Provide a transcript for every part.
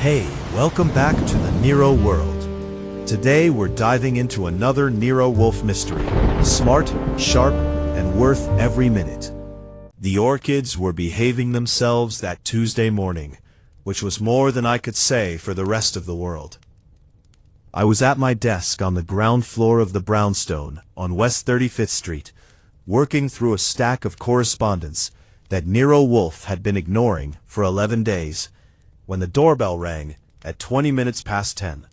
Hey, welcome back to the Nero world. Today we're diving into another Nero Wolfe mystery. Smart, sharp, and worth every minute. The orchids were behaving themselves that Tuesday morning, which was more than I could say for the rest of the world. I was at my desk on the ground floor of the brownstone on West 35th Street, working through a stack of correspondence that Nero Wolfe had been ignoring for 11 days, when the doorbell rang at 20 minutes past 10.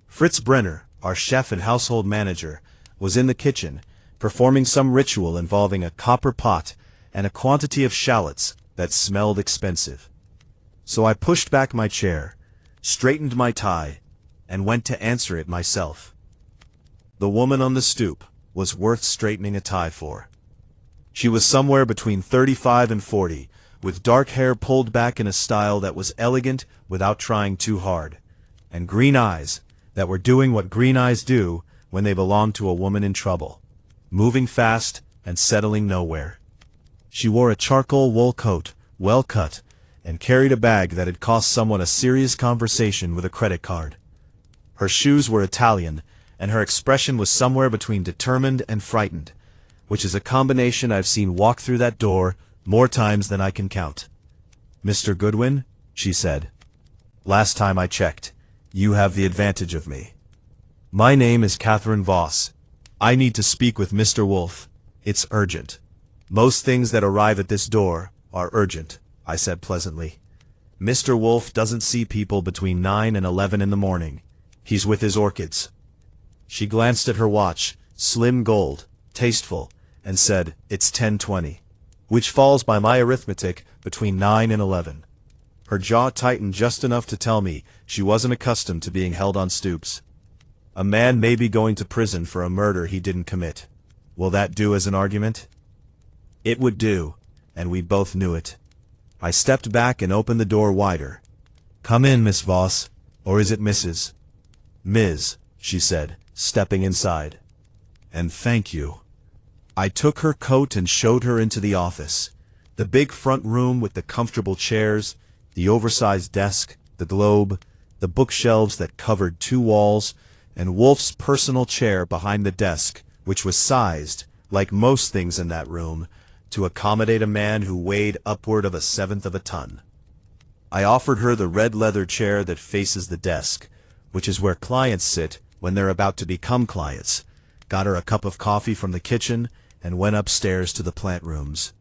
Fritz Brenner, our chef and household manager, was in the kitchen, performing some ritual involving a copper pot and a quantity of shallots that smelled expensive. So I pushed back my chair, straightened my tie, and went to answer it myself. The woman on the stoop was worth straightening a tie for. She was somewhere between 35 and 40, with dark hair pulled back in a style that was elegant without trying too hard, and green eyes that were doing what green eyes do when they belong to a woman in trouble, moving fast and settling nowhere. She wore a charcoal wool coat, well cut, and carried a bag that had cost someone a serious conversation with a credit card. Her shoes were Italian, and her expression was somewhere between determined and frightened, which is a combination I've seen walk through that door more times than I can count. "Mr. Goodwin," she said. "Last time I checked, you have the advantage of me. My name is Catherine Voss. I need to speak with Mr. Wolfe. It's urgent." "Most things that arrive at this door are urgent," I said pleasantly. "Mr. Wolfe doesn't see people between 9 and 11 in the morning. He's with his orchids." She glanced at her watch, slim gold, tasteful, and said, "It's 10:20. Which falls by my arithmetic between 9 and 11. Her jaw tightened just enough to tell me she wasn't accustomed to being held on stoops. A man may be going to prison for a murder he didn't commit. Will that do as an argument? It would do, and we both knew it. I stepped back and opened the door wider. "Come in, Miss Voss, or is it Mrs.? "Ms.," she said, stepping inside. "And thank you." I took her coat and showed her into the office. The big front room with the comfortable chairs, the oversized desk, the globe, the bookshelves that covered 2 walls, and Wolfe's personal chair behind the desk, which was sized, like most things in that room, to accommodate a man who weighed upward of 1/7 of a ton. I offered her the red leather chair that faces the desk, which is where clients sit when they're about to become clients, got her a cup of coffee from the kitchen, and went upstairs to the plant rooms.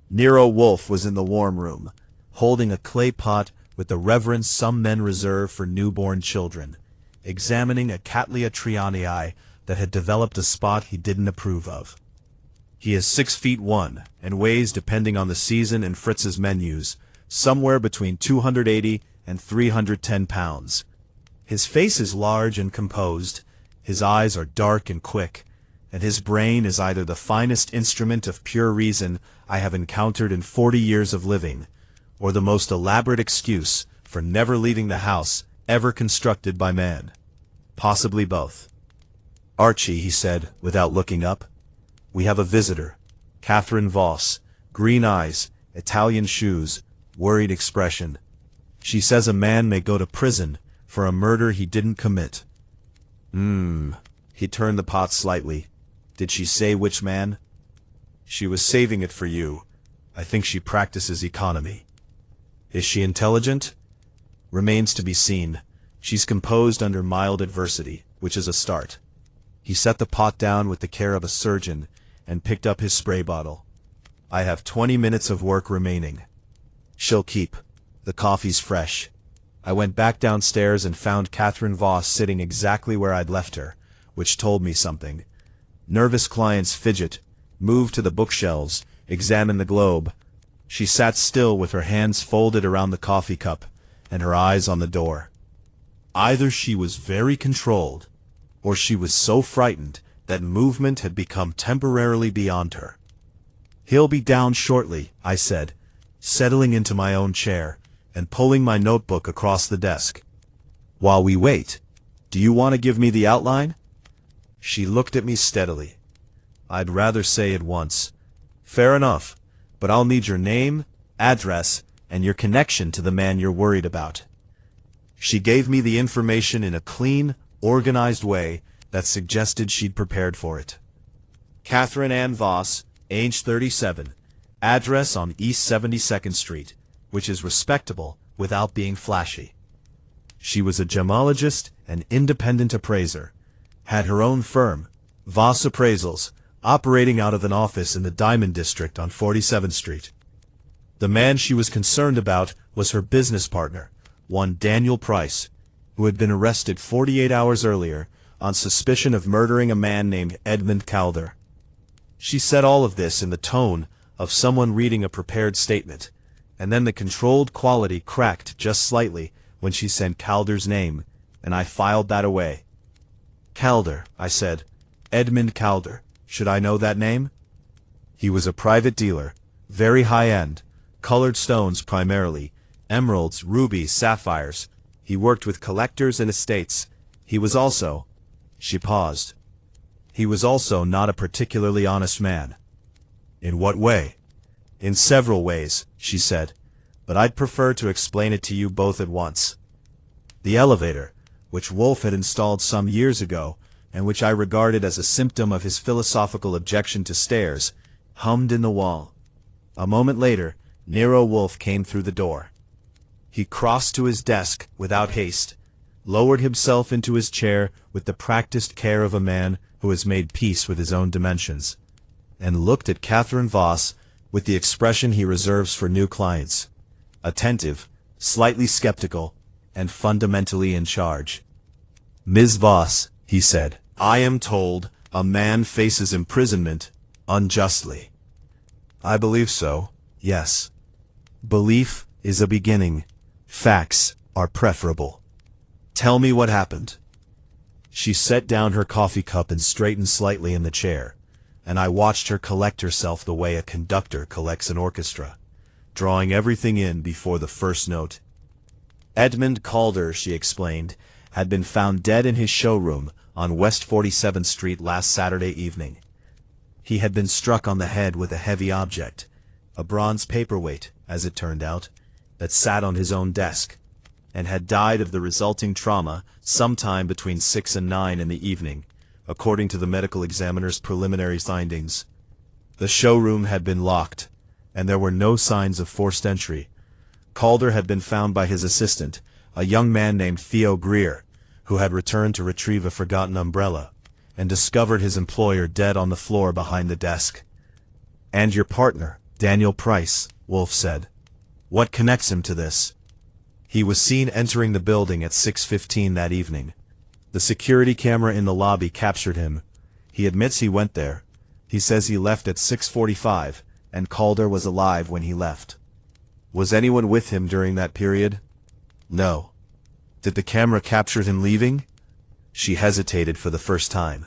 Nero Wolfe was in the warm room, holding a clay pot with the reverence some men reserve for newborn children, examining a Cattleya trianii that had developed a spot he didn't approve of. He is 6'1" and weighs, depending on the season and Fritz's menus, somewhere between 280 and 310 pounds. His face is large and composed, his eyes are dark and quick, and his brain is either the finest instrument of pure reason I have encountered in 40 years of living, or the most elaborate excuse for never leaving the house ever constructed by man. Possibly both. "Archie," he said, without looking up, "we have a visitor. Catherine Voss, green eyes, Italian shoes, worried expression. She says a man may go to prison for a murder he didn't commit." He turned the pot slightly. "Did she say which man?" "She was saving it for you. I think she practices economy." "Is she intelligent?" "Remains to be seen. She's composed under mild adversity, which is a start." He set the pot down with the care of a surgeon and picked up his spray bottle. "I have 20 minutes of work remaining." "She'll keep. The coffee's fresh." I went back downstairs and found Catherine Voss sitting exactly where I'd left her, which told me something. Nervous clients fidget, move to the bookshelves, examine the globe. She sat still with her hands folded around the coffee cup and her eyes on the door. Either she was very controlled, or she was so frightened that movement had become temporarily beyond her. "He'll be down shortly," I said, settling into my own chair and pulling my notebook across the desk. "While we wait, do you want to give me the outline?" She looked at me steadily. "I'd rather say it once." "Fair enough, but I'll need your name, address, and your connection to the man you're worried about." She gave me the information in a clean, organized way that suggested she'd prepared for it. Catherine Ann Voss, age 37, address on East 72nd Street, which is respectable without being flashy. She was a gemologist and independent appraiser, had her own firm, Voss Appraisals, operating out of an office in the Diamond District on 47th Street. The man she was concerned about was her business partner, one Daniel Price, who had been arrested 48 hours earlier on suspicion of murdering a man named Edmund Calder. She said all of this in the tone of someone reading a prepared statement, and then the controlled quality cracked just slightly when she said Calder's name, and I filed that away. Calder, I said. Edmund Calder. Should I know that name? He was a private dealer, very high-end, colored stones primarily, emeralds, rubies, sapphires. He worked with collectors and estates. He was also— She paused. He was also not a particularly honest man. In what way? In several ways, she said, but I'd prefer to explain it to you both at once. The elevator, which Wolfe had installed some years ago, and which I regarded as a symptom of his philosophical objection to stairs, hummed in the wall. A moment later, Nero Wolfe came through the door. He crossed to his desk without haste, lowered himself into his chair with the practiced care of a man who has made peace with his own dimensions, and looked at Catherine Voss with the expression he reserves for new clients, attentive, slightly skeptical, and fundamentally in charge. Ms. Voss, he said, I am told a man faces imprisonment unjustly. I believe so, yes. Belief is a beginning. Facts are preferable. Tell me what happened. She set down her coffee cup and straightened slightly in the chair, and I watched her collect herself the way a conductor collects an orchestra, drawing everything in before the first note. Edmund Calder, she explained, had been found dead in his showroom on West 47th Street last Saturday evening. He had been struck on the head with a heavy object, a bronze paperweight, as it turned out, that sat on his own desk, and had died of the resulting trauma sometime between 6 and 9 in the evening, according to the medical examiner's preliminary findings. The showroom had been locked, and there were no signs of forced entry. Calder had been found by his assistant, a young man named Theo Greer, who had returned to retrieve a forgotten umbrella, and discovered his employer dead on the floor behind the desk. And your partner, Daniel Price, Wolfe said. What connects him to this? He was seen entering the building at 6:15 that evening. The security camera in the lobby captured him. He admits he went there. He says he left at 6:45, and Calder was alive when he left. Was anyone with him during that period? No. Did the camera capture him leaving? She hesitated for the first time.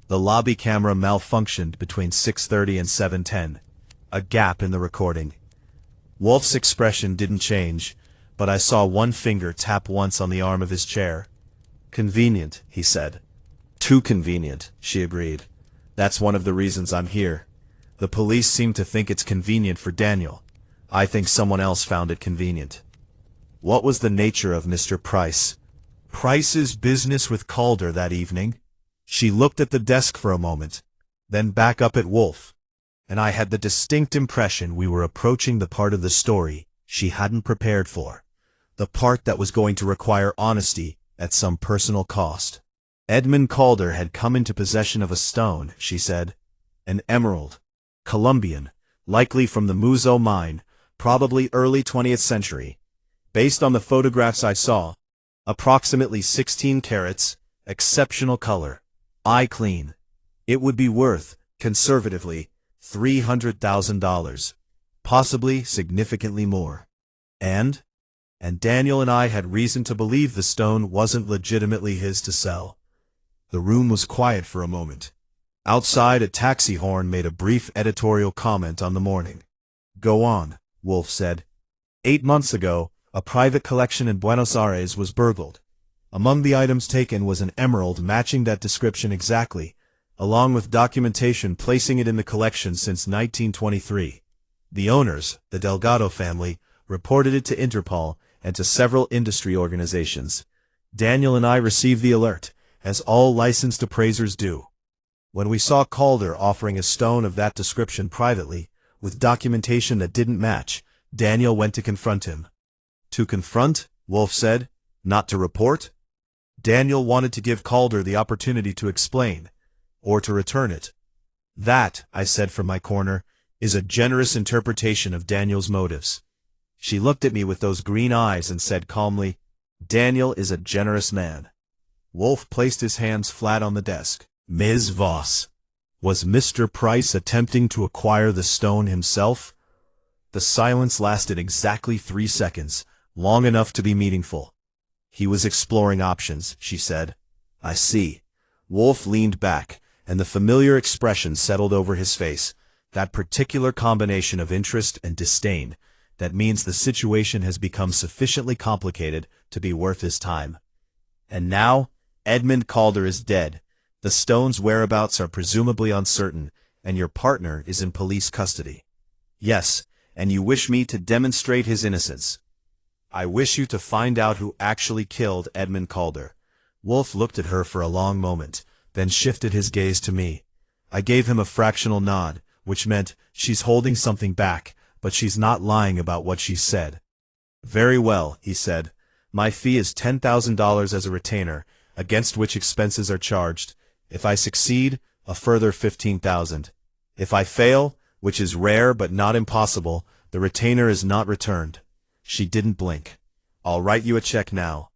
The lobby camera malfunctioned between 6:30 and 7:10, a gap in the recording. Wolfe's expression didn't change, but I saw one finger tap once on the arm of his chair. Convenient, he said. Too convenient, she agreed. That's one of the reasons I'm here. The police seem to think it's convenient for Daniel. I think someone else found it convenient. What was the nature of Mr. Price? Price's business with Calder that evening? She looked at the desk for a moment, then back up at Wolfe, and I had the distinct impression we were approaching the part of the story she hadn't prepared for, the part that was going to require honesty at some personal cost. Edmund Calder had come into possession of a stone, she said, an emerald, Colombian, likely from the Muzo mine, probably early 20th century. Based on the photographs I saw, approximately 16 carats, exceptional color, eye clean. It would be worth, conservatively, $300,000, possibly significantly more. And Daniel and I had reason to believe the stone wasn't legitimately his to sell. The room was quiet for a moment. Outside, a taxi horn made a brief editorial comment on the morning. Go on, Wolfe said. 8 months ago, a private collection in Buenos Aires was burgled. Among the items taken was an emerald matching that description exactly, along with documentation placing it in the collection since 1923. The owners, the Delgado family, reported it to Interpol and to several industry organizations. Daniel and I received the alert, as all licensed appraisers do. When we saw Calder offering a stone of that description privately, with documentation that didn't match, Daniel went to confront him. To confront, Wolfe said, not to report? Daniel wanted to give Calder the opportunity to explain, or to return it. That, I said from my corner, is a generous interpretation of Daniel's motives. She looked at me with those green eyes and said calmly, Daniel is a generous man. Wolfe placed his hands flat on the desk. Ms. Voss, was Mr. Price attempting to acquire the stone himself? The silence lasted exactly 3 seconds, long enough to be meaningful. He was exploring options, she said. I see. Wolfe leaned back, and the familiar expression settled over his face, that particular combination of interest and disdain that means the situation has become sufficiently complicated to be worth his time. And now, Edmund Calder is dead. The stone's whereabouts are presumably uncertain, and your partner is in police custody. Yes, and you wish me to demonstrate his innocence. I wish you to find out who actually killed Edmund Calder. Wolfe looked at her for a long moment, then shifted his gaze to me. I gave him a fractional nod, which meant she's holding something back, but she's not lying about what she said. Very well, he said. My fee is $10,000 as a retainer, against which expenses are charged. If I succeed, a further $15,000. If I fail, which is rare but not impossible, the retainer is not returned. She didn't blink. I'll write you a check now.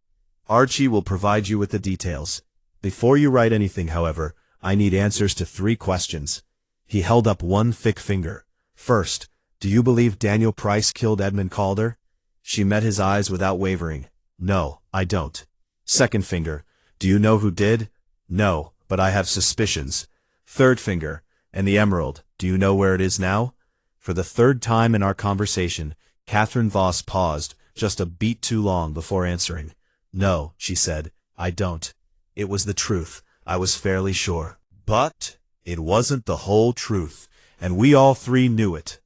Archie will provide you with the details. Before you write anything, however, I need answers to 3 questions. He held up one thick finger. First, do you believe Daniel Price killed Edmund Calder? She met his eyes without wavering. No, I don't. Second finger, do you know who did? No, but I have suspicions. Third finger, and the emerald, do you know where it is now? For the 3rd time in our conversation, Catherine Voss paused, just a beat too long before answering. No, she said, I don't. It was the truth, I was fairly sure. But it wasn't the whole truth, and we all 3 knew it.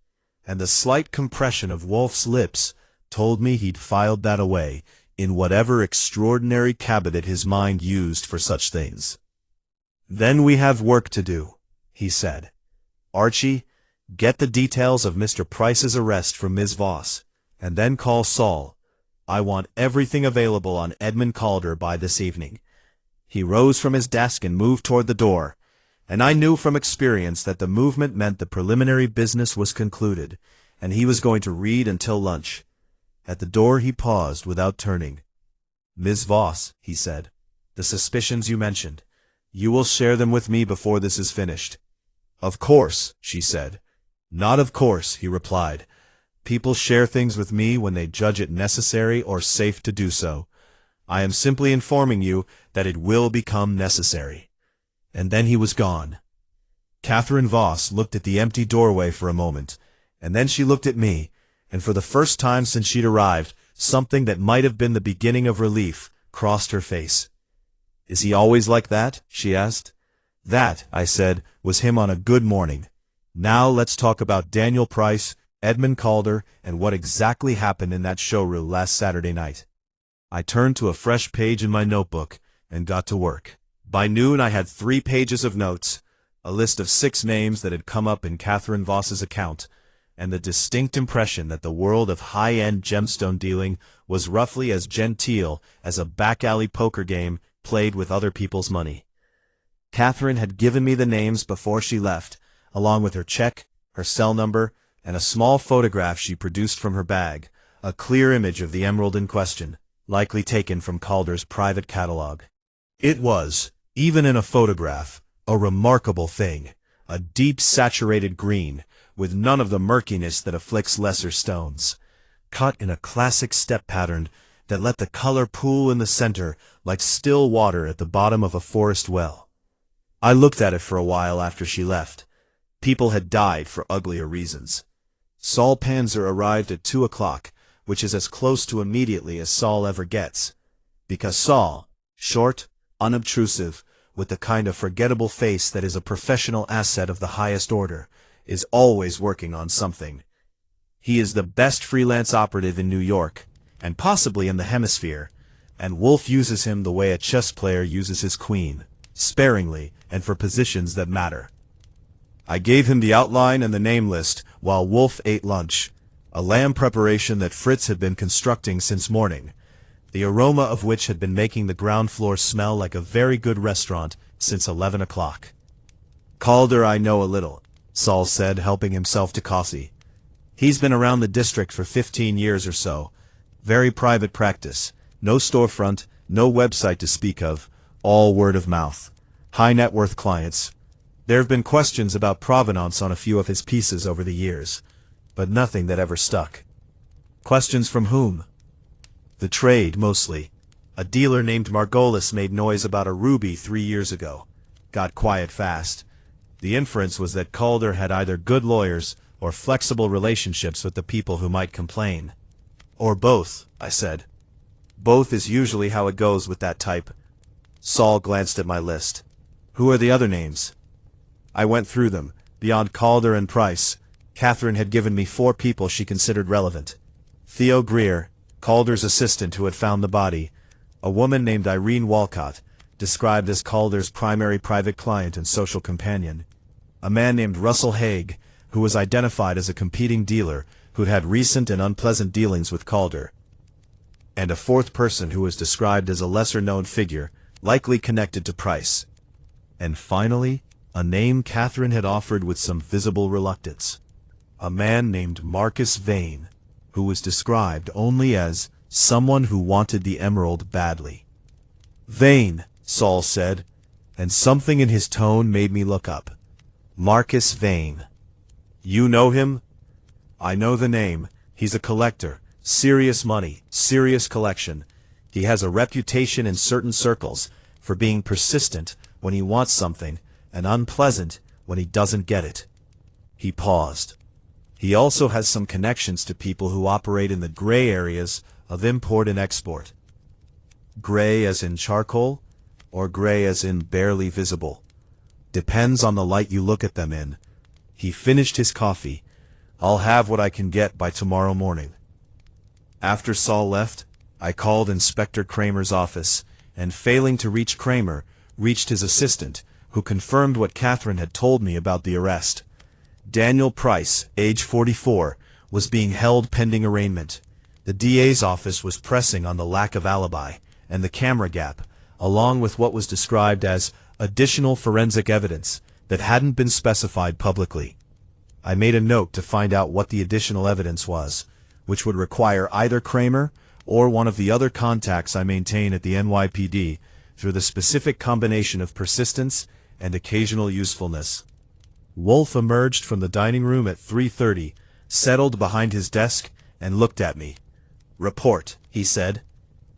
And the slight compression of Wolfe's lips told me he'd filed that away in whatever extraordinary cabinet his mind used for such things. Then we have work to do, he said. Archie, get the details of Mr. Price's arrest from Ms. Voss, and then call Saul. I want everything available on Edmund Calder by this evening. He rose from his desk and moved toward the door, and I knew from experience that the movement meant the preliminary business was concluded, and he was going to read until lunch. At the door he paused without turning. Ms. Voss, he said, the suspicions you mentioned, you will share them with me before this is finished. Of course, she said. Not of course, he replied. People share things with me when they judge it necessary or safe to do so. I am simply informing you that it will become necessary. And then he was gone. Catherine Voss looked at the empty doorway for a moment, and then she looked at me, and for the first time since she'd arrived, something that might have been the beginning of relief crossed her face. Is he always like that? She asked. That, I said, was him on a good morning. Now let's talk about Daniel Price, Edmund Calder, and what exactly happened in that showroom last Saturday night. I turned to a fresh page in my notebook and got to work. By noon I had 3 pages of notes, a list of 6 names that had come up in Catherine Voss's account, and the distinct impression that the world of high-end gemstone dealing was roughly as genteel as a back-alley poker game played with other people's money. Catherine had given me the names before she left, along with her check, her cell number, and a small photograph she produced from her bag, a clear image of the emerald in question, likely taken from Calder's private catalog. It was, even in a photograph, a remarkable thing, a deep saturated green, with none of the murkiness that afflicts lesser stones, cut in a classic step pattern that let the color pool in the center like still water at the bottom of a forest well. I looked at it for a while after she left. People had died for uglier reasons. Saul Panzer arrived at 2 o'clock, which is as close to immediately as Saul ever gets. Because Saul, short, unobtrusive, with the kind of forgettable face that is a professional asset of the highest order, is always working on something. He is the best freelance operative in New York, and possibly in the hemisphere, and Wolfe uses him the way a chess player uses his queen, sparingly and for positions that matter. I gave him the outline and the name list while Wolfe ate lunch, a lamb preparation that Fritz had been constructing since morning, the aroma of which had been making the ground floor smell like a very good restaurant since 11 o'clock. Calder I know a little, Saul said, helping himself to coffee. He's been around the district for 15 years or so. Very private practice. No storefront, no website to speak of, all word of mouth. High net worth clients. There have been questions about provenance on a few of his pieces over the years, but nothing that ever stuck. Questions from whom? The trade, mostly. A dealer named Margolis made noise about a ruby 3 years ago. Got quiet fast. The inference was that Calder had either good lawyers or flexible relationships with the people who might complain. Or both, I said. Both is usually how it goes with that type. Saul glanced at my list. Who are the other names? I went through them. Beyond Calder and Price, Catherine had given me 4 people she considered relevant. Theo Greer, Calder's assistant who had found the body, a woman named Irene Walcott, described as Calder's primary private client and social companion, a man named Russell Haig, who was identified as a competing dealer who'd had recent and unpleasant dealings with Calder, and a 4th person who was described as a lesser-known figure, likely connected to Price. And finally, a name Catherine had offered with some visible reluctance. A man named Marcus Vane, who was described only as someone who wanted the emerald badly. Vane, Saul said, and something in his tone made me look up. Marcus Vane. You know him? I know the name. He's a collector. Serious money, serious collection. He has a reputation in certain circles for being persistent when he wants something and unpleasant when he doesn't get it. He paused. He also has some connections to people who operate in the gray areas of import and export. Gray as in charcoal, or gray as in barely visible? Depends on the light you look at them in. He finished his coffee. I'll have what I can get by tomorrow morning. After Saul left, I called Inspector Kramer's office, and failing to reach Kramer, reached his assistant, who confirmed what Catherine had told me about the arrest. Daniel Price, age 44, was being held pending arraignment. The DA's office was pressing on the lack of alibi and the camera gap, along with what was described as additional forensic evidence that hadn't been specified publicly. I made a note to find out what the additional evidence was, which would require either Kramer or one of the other contacts I maintain at the NYPD through the specific combination of persistence and occasional usefulness. Wolfe emerged from the dining room at 3:30, settled behind his desk, and looked at me. "Report," he said.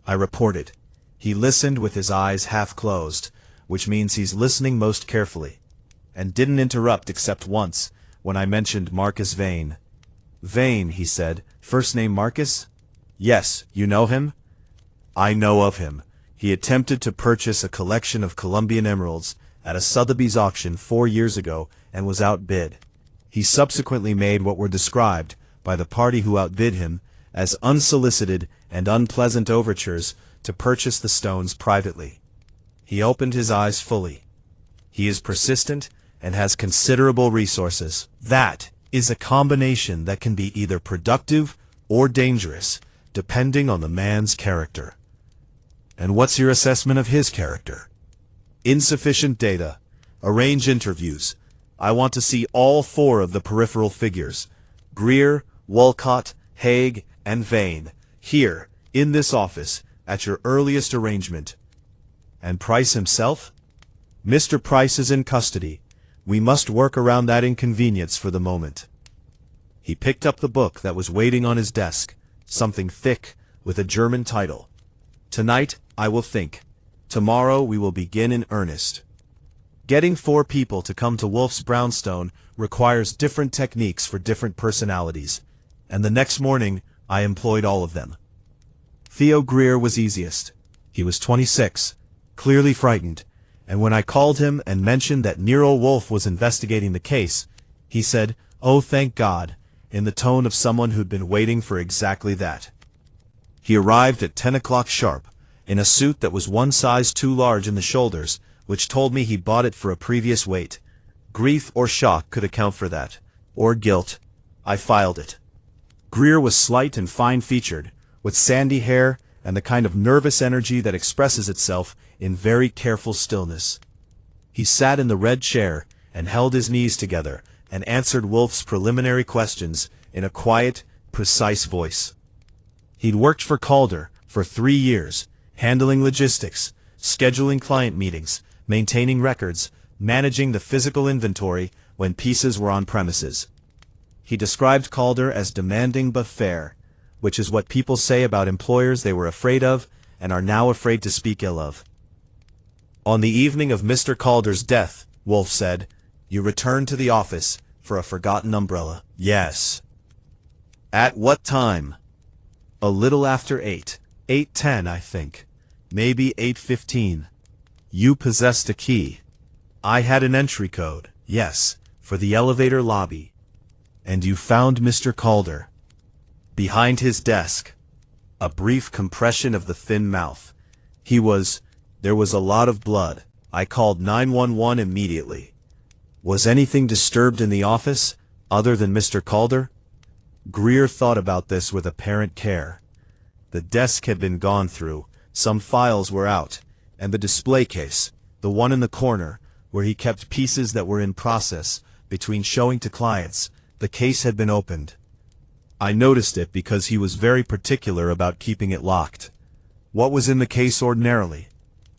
I reported. He listened with his eyes half closed, which means he's listening most carefully, and didn't interrupt except once, when I mentioned Marcus Vane. "Vane," he said. "First name Marcus?" "Yes, you know him?" "I know of him. He attempted to purchase a collection of Colombian emeralds at a Sotheby's auction 4 years ago and was outbid. He subsequently made what were described, by the party who outbid him, as unsolicited and unpleasant overtures to purchase the stones privately. He opened his eyes fully. He is persistent and has considerable resources. That is a combination that can be either productive or dangerous, depending on the man's character." "And what's your assessment of his character?" "Insufficient data. Arrange interviews. I want to see all 4 of the peripheral figures, Greer, Walcott, Haig, and Vane, here, in this office, at your earliest arrangement." "And Price himself?" "Mr. Price is in custody. We must work around that inconvenience for the moment." He picked up the book that was waiting on his desk, something thick, with a German title. "Tonight, I will think. Tomorrow we will begin in earnest." Getting 4 people to come to Wolfe's brownstone requires different techniques for different personalities, and the next morning I employed all of them. Theo Greer was easiest. He was 26, clearly frightened, and when I called him and mentioned that Nero Wolfe was investigating the case, he said, "Oh, thank God," in the tone of someone who'd been waiting for exactly that. He arrived at 10 o'clock sharp, in a suit that was one size too large in the shoulders, which told me he bought it for a previous weight. Grief or shock could account for that. Or guilt. I filed it. Greer was slight and fine-featured, with sandy hair and the kind of nervous energy that expresses itself in very careful stillness. He sat in the red chair and held his knees together and answered Wolfe's preliminary questions in a quiet, precise voice. He'd worked for Calder for 3 years, handling logistics, scheduling client meetings, maintaining records, managing the physical inventory when pieces were on premises. He described Calder as demanding but fair, which is what people say about employers they were afraid of and are now afraid to speak ill of. On the evening of Mr. Calder's death, Wolfe said, "You returned to the office for a forgotten umbrella." "Yes." "At what time?" "A little after 8. 8:10, I think. Maybe 8:15. "You possessed a key." "I had an entry code." "Yes, for the elevator lobby." "And you found Mr. Calder?" "Behind his desk." A brief compression of the thin mouth. There was a lot of blood. I called 911 immediately." "Was anything disturbed in the office, other than Mr. Calder?" Greer thought about this with apparent care. The desk had been gone through, some files were out, and the display case, the one in the corner, where he kept pieces that were in process, between showing to clients, the case had been opened. I noticed it because he was very particular about keeping it locked. "What was in the case ordinarily?"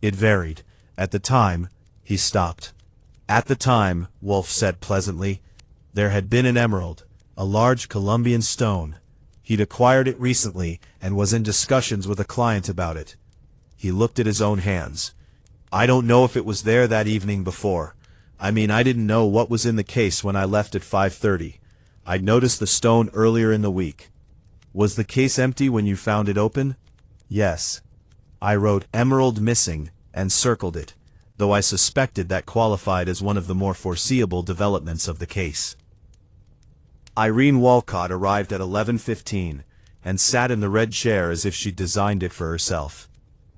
"It varied. At the time," he stopped. "At the time," Wolfe said pleasantly, "there had been an emerald, a large Colombian stone. He'd acquired it recently and was in discussions with a client about it." He looked at his own hands. "I don't know if it was there that evening before. I didn't know what was in the case when I left at 5:30. I'd noticed the stone earlier in the week." "Was the case empty when you found it open?" "Yes." I wrote "Emerald missing" and circled it, though I suspected that qualified as one of the more foreseeable developments of the case. Irene Walcott arrived at 11:15 and sat in the red chair as if she'd designed it for herself.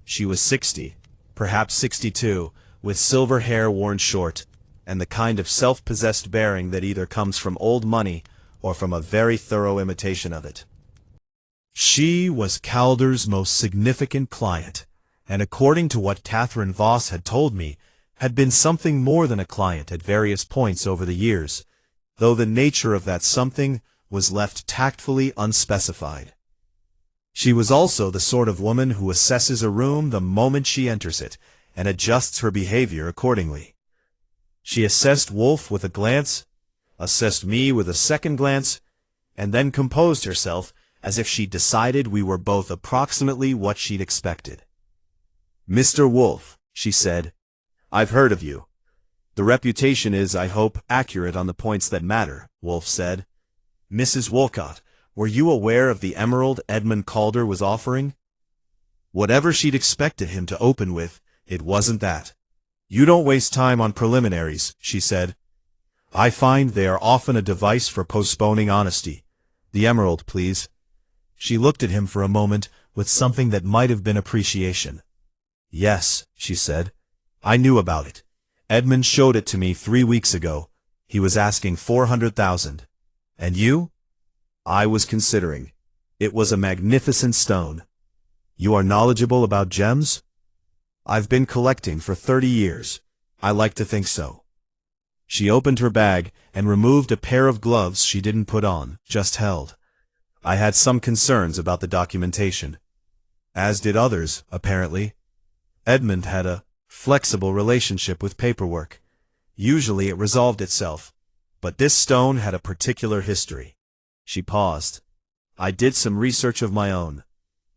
She was 60, perhaps 62, with silver hair worn short, and the kind of self-possessed bearing that either comes from old money or from a very thorough imitation of it. She was Calder's most significant client, and according to what Catherine Voss had told me, had been something more than a client at various points over the years, though the nature of that something was left tactfully unspecified. She was also the sort of woman who assesses a room the moment she enters it, and adjusts her behavior accordingly. She assessed Wolfe with a glance, assessed me with a second glance, and then composed herself as if she'd decided we were both approximately what she'd expected. "Mr. Wolfe," she said, "I've heard of you. The reputation is, I hope, accurate on the points that matter," Wolfe said. "Mrs. Walcott, were you aware of the emerald Edmund Calder was offering?" Whatever she'd expected him to open with, it wasn't that. "You don't waste time on preliminaries," she said. "I find they are often a device for postponing honesty. The emerald, please." She looked at him for a moment with something that might have been appreciation. "Yes," she said. "I knew about it. Edmund showed it to me 3 weeks ago. He was asking 400,000. And you?" "I was considering. It was a magnificent stone." "You are knowledgeable about gems?" "I've been collecting for 30 years. I like to think so." She opened her bag and removed a pair of gloves she didn't put on, just held. I had some concerns about the documentation. As did others, apparently. Edmund had a flexible relationship with paperwork. Usually it resolved itself, but this stone had a particular history. She paused. "I did some research of my own.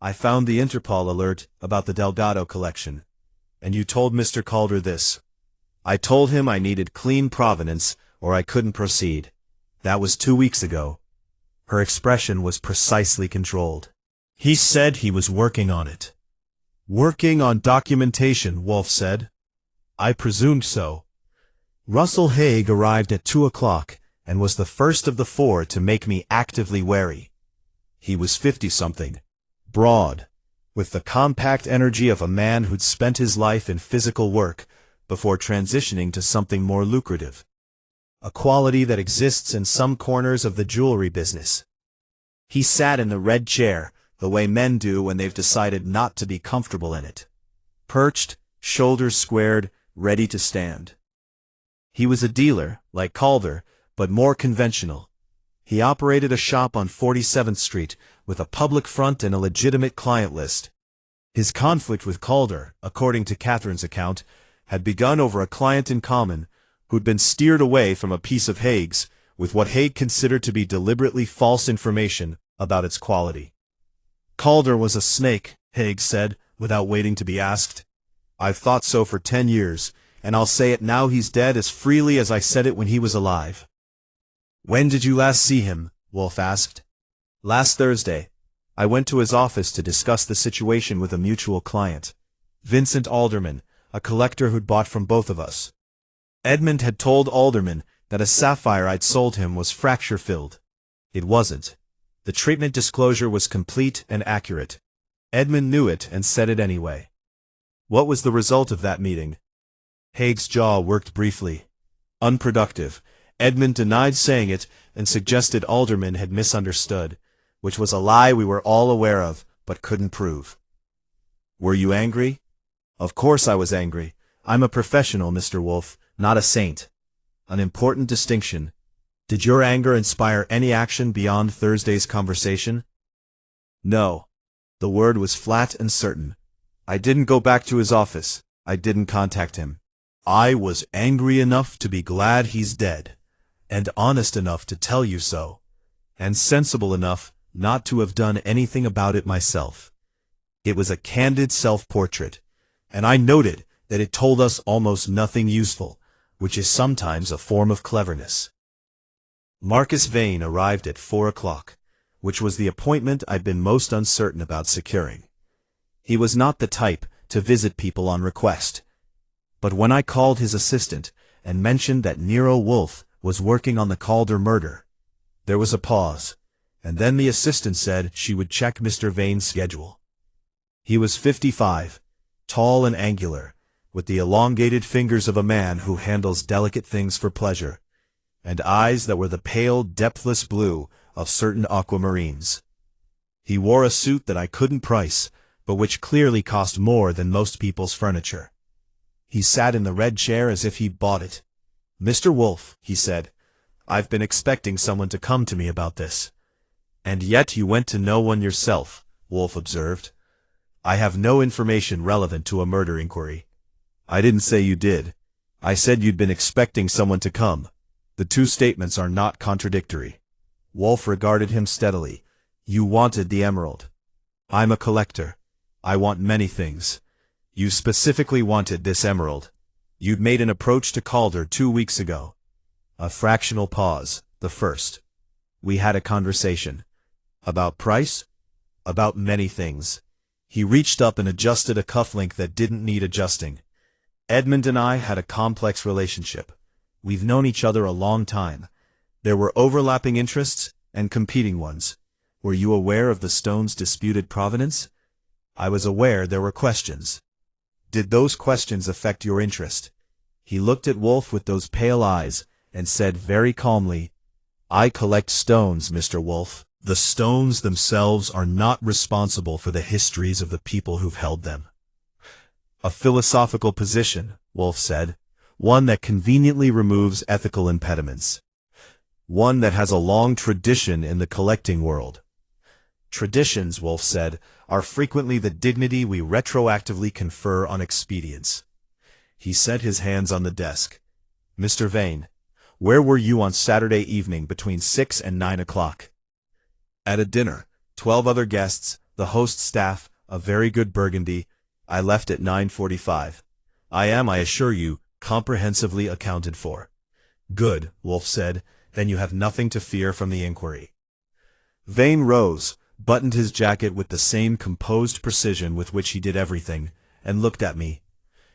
I found the Interpol alert about the Delgado collection. And you told Mr. Calder this." "I told him I needed clean provenance or I couldn't proceed. That was 2 weeks ago." Her expression was precisely controlled. "He said he was working on it." "Working on documentation," Wolfe said. "I presumed so." Russell Haig arrived at 2 o'clock and was the first of the 4 to make me actively wary. He was 50-something, broad, with the compact energy of a man who'd spent his life in physical work before transitioning to something more lucrative. A quality that exists in some corners of the jewelry business. He sat in the red chair, the way men do when they've decided not to be comfortable in it. Perched, shoulders squared, ready to stand. He was a dealer, like Calder, but more conventional. He operated a shop on 47th Street, with a public front and a legitimate client list. His conflict with Calder, according to Catherine's account, had begun over a client in common, who'd been steered away from a piece of Haig's, with what Haig considered to be deliberately false information about its quality. Calder was a snake, Haig said, without waiting to be asked. I've thought so for 10 years, and I'll say it now he's dead as freely as I said it when he was alive. When did you last see him? Wolfe asked. Last Thursday. I went to his office to discuss the situation with a mutual client. Vincent Alderman, a collector who'd bought from both of us. Edmund had told Alderman that a sapphire I'd sold him was fracture-filled. It wasn't. The treatment disclosure was complete and accurate. Edmund knew it and said it anyway. What was the result of that meeting? Haig's jaw worked briefly. Unproductive. Edmund denied saying it and suggested Alderman had misunderstood, which was a lie we were all aware of, but couldn't prove. Were you angry? Of course I was angry. I'm a professional, Mr. Wolfe, not a saint. An important distinction. Did your anger inspire any action beyond Thursday's conversation? No. The word was flat and certain. I didn't go back to his office. I didn't contact him. I was angry enough to be glad he's dead, and honest enough to tell you so, and sensible enough not to have done anything about it myself. It was a candid self-portrait, and I noted that it told us almost nothing useful, which is sometimes a form of cleverness. Marcus Vane arrived at 4 o'clock, which was the appointment I'd been most uncertain about securing. He was not the type to visit people on request. But when I called his assistant and mentioned that Nero Wolfe was working on the Calder murder, there was a pause, and then the assistant said she would check Mr. Vane's schedule. He was 55, tall and angular, with the elongated fingers of a man who handles delicate things for pleasure, and eyes that were the pale, depthless blue of certain aquamarines. He wore a suit that I couldn't price, but which clearly cost more than most people's furniture. He sat in the red chair as if he'd bought it. Mr. Wolfe, he said, I've been expecting someone to come to me about this. And yet you went to no one yourself, Wolfe observed. I have no information relevant to a murder inquiry. I didn't say you did. I said you'd been expecting someone to come. The two statements are not contradictory. Wolfe regarded him steadily. You wanted the emerald. I'm a collector. I want many things. You specifically wanted this emerald. You'd made an approach to Calder 2 weeks ago. A fractional pause, the first. We had a conversation. About price? About many things. He reached up and adjusted a cufflink that didn't need adjusting. Edmund and I had a complex relationship. We've known each other a long time. There were overlapping interests and competing ones. Were you aware of the stone's disputed provenance? I was aware there were questions. Did those questions affect your interest? He looked at Wolfe with those pale eyes and said very calmly, I collect stones, Mr. Wolfe. The stones themselves are not responsible for the histories of the people who've held them. A philosophical position, Wolfe said, one that conveniently removes ethical impediments. One that has a long tradition in the collecting world. Traditions, Wolfe said, are frequently the dignity we retroactively confer on expedients. He set his hands on the desk. Mr. Vane, where were you on Saturday evening between 6 and 9 o'clock? At a dinner, 12 other guests, the host's staff, a very good Burgundy. I left at 9:45. I am, I assure you, comprehensively accounted for. Good, Wolfe said, then you have nothing to fear from the inquiry. Vane rose, buttoned his jacket with the same composed precision with which he did everything, and looked at me.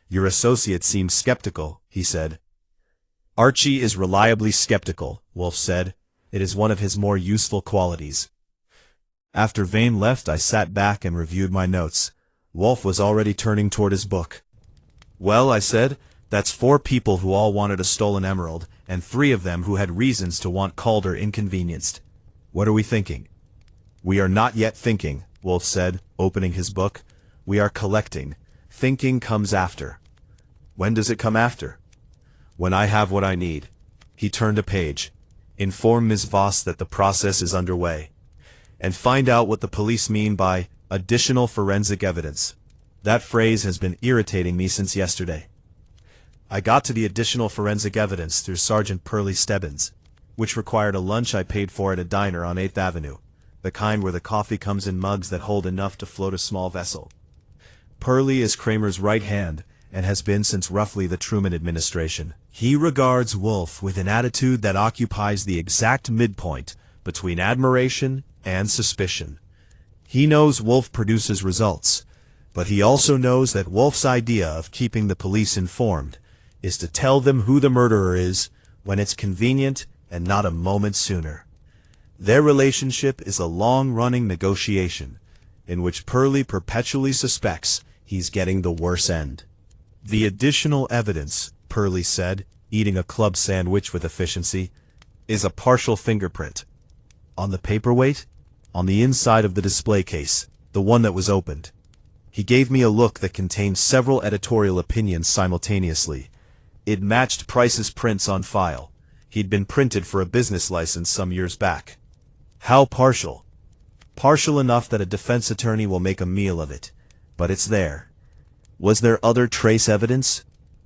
Your associate seems skeptical, he said. Archie is reliably skeptical, Wolfe said. It is one of his more useful qualities. After Vane left, I sat back and reviewed my notes. Wolfe was already turning toward his book. "Well," I said, "that's 4 people who all wanted a stolen emerald, and 3 of them who had reasons to want Calder inconvenienced. What are we thinking?" "We are not yet thinking," Wolfe said, opening his book. "We are collecting. Thinking comes after." "When does it come after?" "When I have what I need." He turned a page. "Inform Ms. Voss that the process is underway. And find out what the police mean by additional forensic evidence. That phrase has been irritating me since yesterday." I got to the additional forensic evidence through Sergeant Pearlie Stebbins, which required a lunch I paid for at a diner on 8th Avenue, the kind where the coffee comes in mugs that hold enough to float a small vessel. Pearlie is Kramer's right hand, and has been since roughly the Truman administration. He regards Wolfe with an attitude that occupies the exact midpoint between admiration and suspicion. He knows Wolfe produces results, but he also knows that Wolfe's idea of keeping the police informed is to tell them who the murderer is when it's convenient and not a moment sooner. Their relationship is a long-running negotiation in which Pearlie perpetually suspects he's getting the worse end. "The additional evidence," Pearlie said, eating a club sandwich with efficiency, "is a partial fingerprint. On the paperweight? On the inside of the display case, the one that was opened." He gave me a look that contained several editorial opinions simultaneously. It matched Price's prints on file. He'd been printed for a business license some years back. "How partial?" "Partial enough that a defense attorney will make a meal of it. But it's there." "Was there other trace evidence?"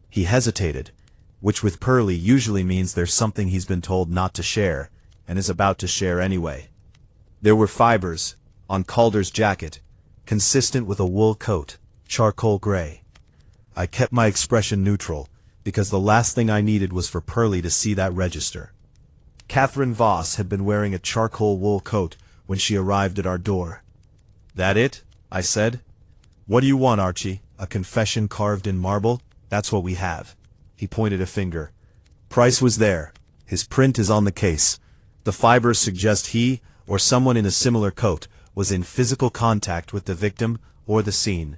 He hesitated, which with Pearlie usually means there's something he's been told not to share, and is about to share anyway. "There were fibers on Calder's jacket, consistent with a wool coat, charcoal gray." I kept my expression neutral, because the last thing I needed was for Pearlie to see that register. Catherine Voss had been wearing a charcoal wool coat when she arrived at our door. "That it?" I said. "What do you want, Archie? A confession carved in marble? That's what we have." He pointed a finger. "Price was there. His print is on the case. The fibers suggest he, or someone in a similar coat, was in physical contact with the victim or the scene.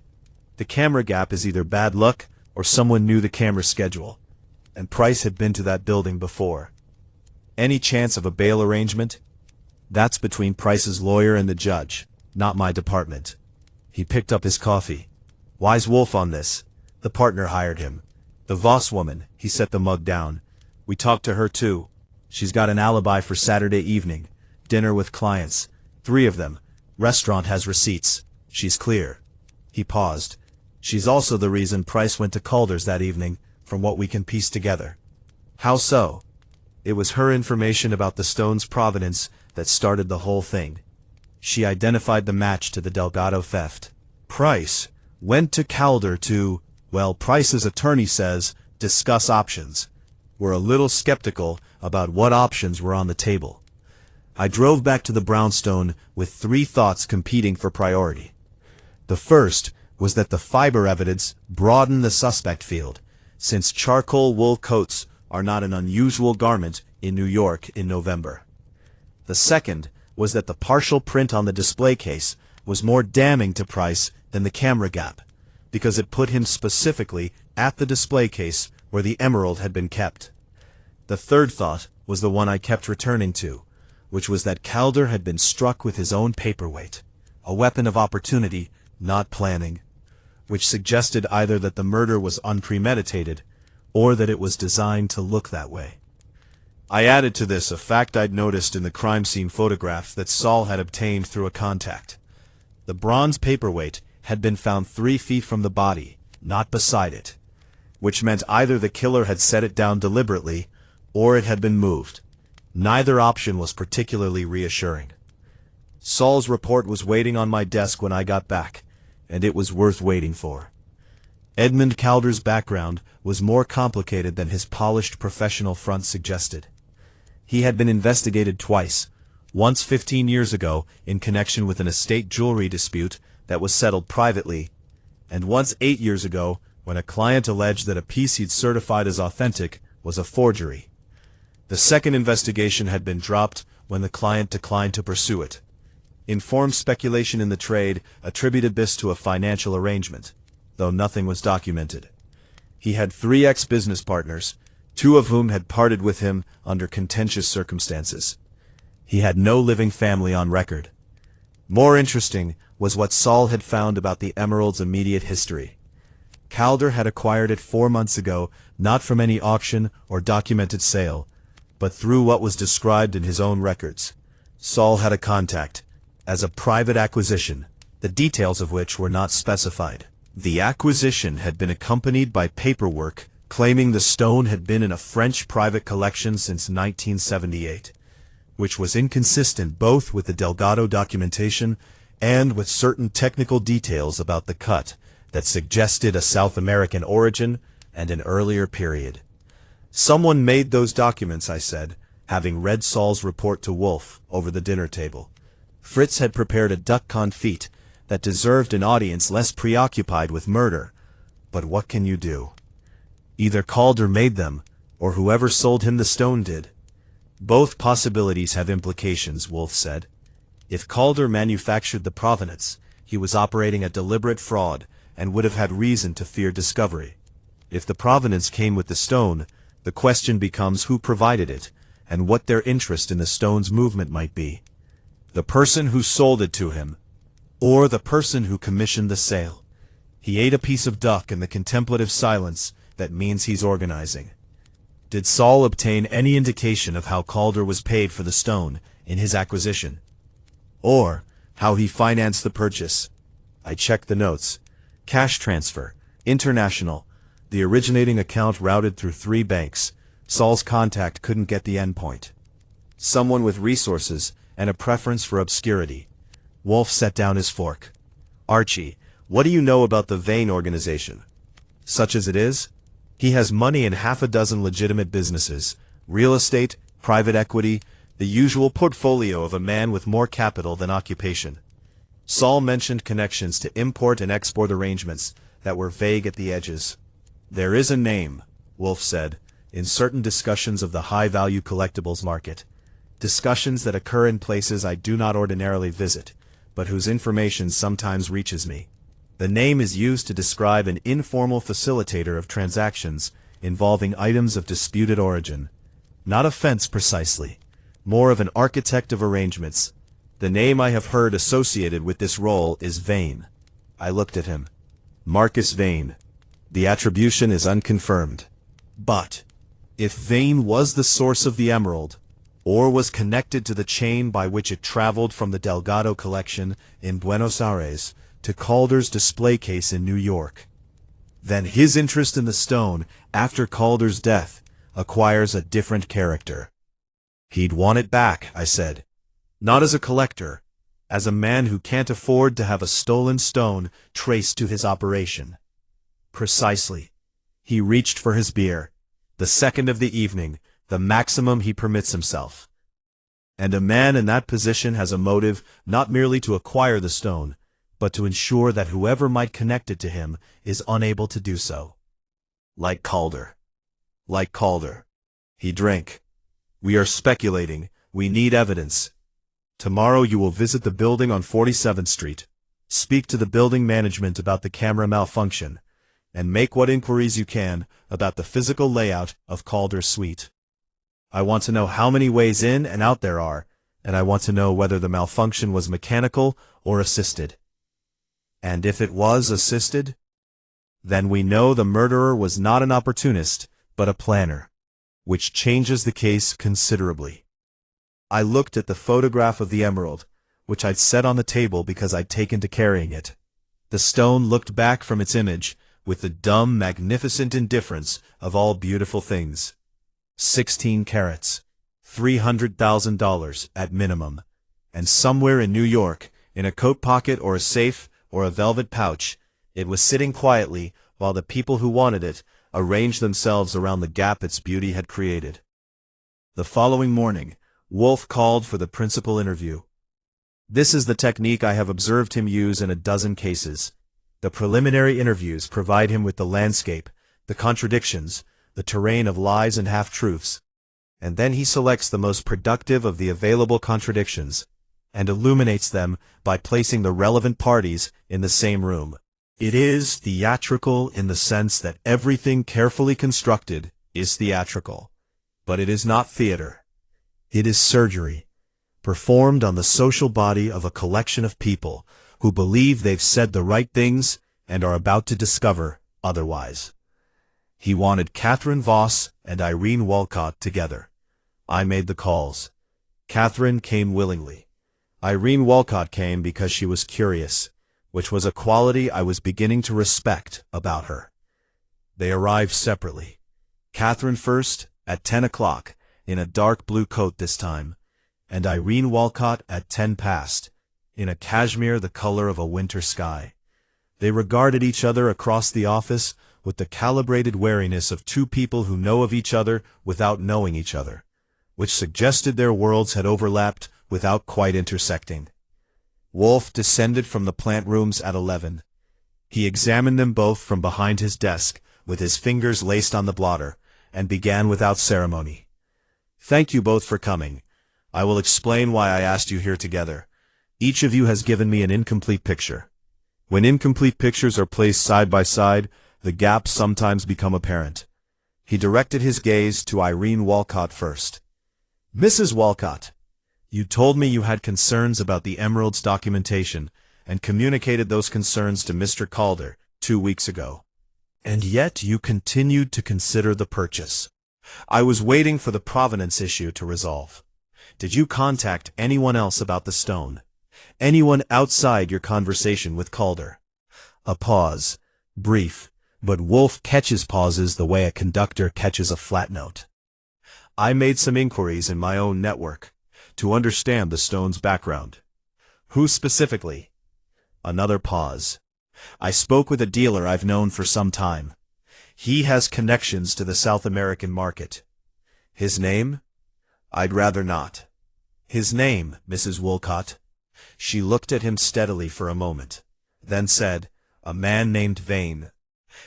The camera gap is either bad luck or someone knew the camera schedule, and Price had been to that building before." "Any chance of a bail arrangement?" "That's between Price's lawyer and the judge, not my department." He picked up his coffee. "Why's Wolfe on this?" "The partner hired him. The Voss woman," he set the mug down. "We talked to her too. She's got an alibi for Saturday evening. Dinner with clients. 3 of them. Restaurant has receipts. She's clear." He paused. "She's also the reason Price went to Calder's that evening, from what we can piece together." "How so?" "It was her information about the stone's provenance that started the whole thing. She identified the match to the Delgado theft. Price went to Calder to, well, Price's attorney says, discuss options. We're a little skeptical about what options were on the table." I drove back to the brownstone with 3 thoughts competing for priority. The first was that the fiber evidence broadened the suspect field, since charcoal wool coats are not an unusual garment in New York in November. The second was that the partial print on the display case was more damning to Price than the camera gap, because it put him specifically at the display case where the emerald had been kept. The third thought was the one I kept returning to, which was that Calder had been struck with his own paperweight, a weapon of opportunity, not planning, which suggested either that the murder was unpremeditated, or that it was designed to look that way. I added to this a fact I'd noticed in the crime scene photographs that Saul had obtained through a contact. The bronze paperweight had been found 3 feet from the body, not beside it, which meant either the killer had set it down deliberately, or it had been moved. Neither option was particularly reassuring. Saul's report was waiting on my desk when I got back, and it was worth waiting for. Edmund Calder's background was more complicated than his polished professional front suggested. He had been investigated twice, once 15 years ago in connection with an estate jewelry dispute that was settled privately, and once 8 years ago when a client alleged that a piece he'd certified as authentic was a forgery. The second investigation had been dropped when the client declined to pursue it. Informed speculation in the trade attributed this to a financial arrangement, though nothing was documented. He had 3 ex-business partners, 2 of whom had parted with him under contentious circumstances. He had no living family on record. More interesting was what Saul had found about the emerald's immediate history. Calder had acquired it 4 months ago, not from any auction or documented sale, but through what was described in his own records. Saul had a contact, as a private acquisition, the details of which were not specified. The acquisition had been accompanied by paperwork claiming the stone had been in a French private collection since 1978, which was inconsistent both with the Delgado documentation and with certain technical details about the cut that suggested a South American origin and an earlier period. Someone made those documents, I said, having read Saul's report to Wolfe over the dinner table. Fritz had prepared a duck confit that deserved an audience less preoccupied with murder. But what can you do? Either Calder made them, or whoever sold him the stone did. Both possibilities have implications, Wolfe said. If Calder manufactured the provenance, he was operating a deliberate fraud and would have had reason to fear discovery. If the provenance came with the stone, the question becomes who provided it, and what their interest in the stone's movement might be. The person who sold it to him, or the person who commissioned the sale. He ate a piece of duck in the contemplative silence that means he's organizing. Did Saul obtain any indication of how Calder was paid for the stone in his acquisition? Or how he financed the purchase? I checked the notes. Cash transfer, international, the originating account routed through 3 banks. Saul's contact couldn't get the endpoint. Someone with resources and a preference for obscurity. Wolfe set down his fork. Archie, what do you know about the Vane organization? Such as it is? He has money in 6 legitimate businesses, real estate, private equity, the usual portfolio of a man with more capital than occupation. Saul mentioned connections to import and export arrangements that were vague at the edges. There is a name, Wolfe said, in certain discussions of the high-value collectibles market. Discussions that occur in places I do not ordinarily visit, but whose information sometimes reaches me. The name is used to describe an informal facilitator of transactions involving items of disputed origin. Not a fence precisely, more of an architect of arrangements. The name I have heard associated with this role is Vane. I looked at him. Marcus Vane. The attribution is unconfirmed. But if Vane was the source of the emerald, or was connected to the chain by which it traveled from the Delgado collection in Buenos Aires to Calder's display case in New York, then his interest in the stone after Calder's death acquires a different character. He'd want it back, I said. Not as a collector, as a man who can't afford to have a stolen stone traced to his operation. Precisely. He reached for his beer, the second of the evening, the maximum he permits himself. And a man in that position has a motive not merely to acquire the stone, but to ensure that whoever might connect it to him is unable to do so. Like Calder. Like Calder. He drank. We are speculating. We need evidence. Tomorrow you will visit the building on 47th Street, speak to the building management about the camera malfunction, and make what inquiries you can about the physical layout of Calder's suite. I want to know how many ways in and out there are, and I want to know whether the malfunction was mechanical or assisted. And if it was assisted, then we know the murderer was not an opportunist, but a planner, which changes the case considerably. I looked at the photograph of the emerald, which I'd set on the table because I'd taken to carrying it. The stone looked back from its image with the dumb, magnificent indifference of all beautiful things. 16 carats, $300,000 at minimum, and somewhere in New York, in a coat pocket or a safe or a velvet pouch, it was sitting quietly while the people who wanted it arranged themselves around the gap its beauty had created. The following morning, Wolfe called for the principal interview. This is the technique I have observed him use in a dozen cases. The preliminary interviews provide him with the landscape, the contradictions, the terrain of lies and half-truths, and then he selects the most productive of the available contradictions, and illuminates them by placing the relevant parties in the same room. It is theatrical in the sense that everything carefully constructed is theatrical. But it is not theater. It is surgery, performed on the social body of a collection of people who believe they've said the right things and are about to discover otherwise. He wanted Catherine Voss and Irene Wolcott together. I made the calls. Catherine came willingly. Irene Wolcott came because she was curious, which was a quality I was beginning to respect about her. They arrived separately. Catherine first, at 10 o'clock, in a dark blue coat this time, and Irene Wolcott at 10 past, in a cashmere the color of a winter sky. They regarded each other across the office with the calibrated wariness of two people who know of each other without knowing each other, which suggested their worlds had overlapped without quite intersecting. Wolfe descended from the plant rooms at 11. He examined them both from behind his desk, with his fingers laced on the blotter, and began without ceremony. Thank you both for coming. I will explain why I asked you here together. Each of you has given me an incomplete picture. When incomplete pictures are placed side by side, the gaps sometimes become apparent. He directed his gaze to Irene Wolcott first. Mrs. Wolcott, you told me you had concerns about the Emerald's documentation and communicated those concerns to Mr. Calder 2 weeks ago. And yet you continued to consider the purchase. I was waiting for the provenance issue to resolve. Did you contact anyone else about the stone? Anyone outside your conversation with Calder? A pause. Brief, but Wolfe catches pauses the way a conductor catches a flat note. I made some inquiries in my own network to understand the stone's background. Who specifically? Another pause. I spoke with a dealer I've known for some time. He has connections to the South American market. His name? I'd rather not. His name, Mrs. Wolcott. She looked at him steadily for a moment, then said, a man named Vane.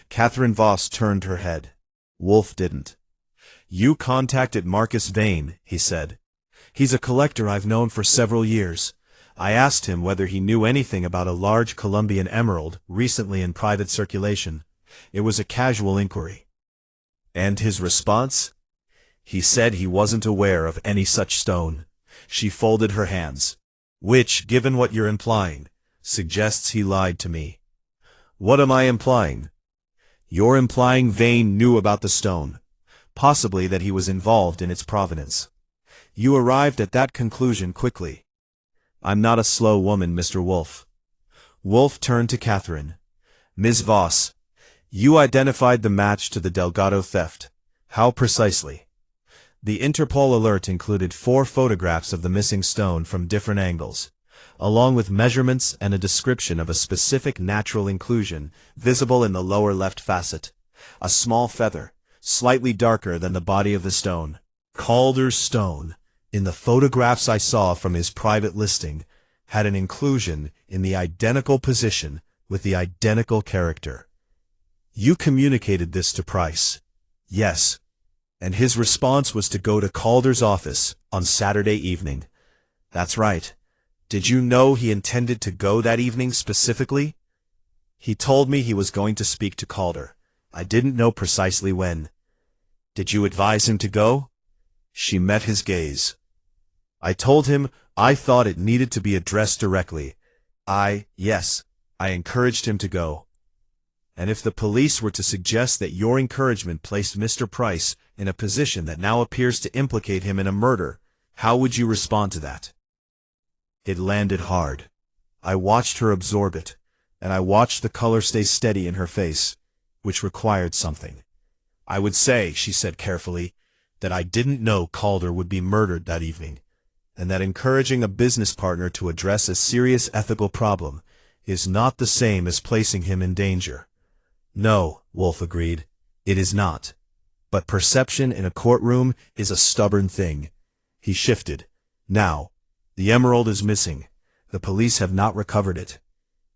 Catherine Voss turned her head. Wolfe didn't. You contacted Marcus Vane, he said. He's a collector I've known for several years. I asked him whether he knew anything about a large Colombian emerald recently in private circulation. It was a casual inquiry. And his response? He said he wasn't aware of any such stone. She folded her hands. Which, given what you're implying, suggests he lied to me. What am I implying? You're implying Vane knew about the stone, possibly that he was involved in its provenance. You arrived at that conclusion quickly. I'm not a slow woman, Mr. Wolfe. Wolfe turned to Catherine. Ms. Voss, you identified the match to the Delgado theft. How precisely? The Interpol alert included 4 photographs of the missing stone from different angles, along with measurements and a description of a specific natural inclusion visible in the lower left facet. A small feather, slightly darker than the body of the stone. Calder's stone, in the photographs I saw from his private listing, had an inclusion in the identical position with the identical character. You communicated this to Price. Yes. And his response was to go to Calder's office on Saturday evening. That's right. Did you know he intended to go that evening specifically? He told me he was going to speak to Calder. I didn't know precisely when. Did you advise him to go? She met his gaze. I told him I thought it needed to be addressed directly. Yes, I encouraged him to go. And if the police were to suggest that your encouragement placed Mr. Price in a position that now appears to implicate him in a murder, how would you respond to that? It landed hard. I watched her absorb it, and I watched the color stay steady in her face, which required something. I would say, she said carefully, that I didn't know Calder would be murdered that evening, and that encouraging a business partner to address a serious ethical problem is not the same as placing him in danger. No, Wolfe agreed, it is not. But perception in a courtroom is a stubborn thing. He shifted. Now, the emerald is missing. The police have not recovered it.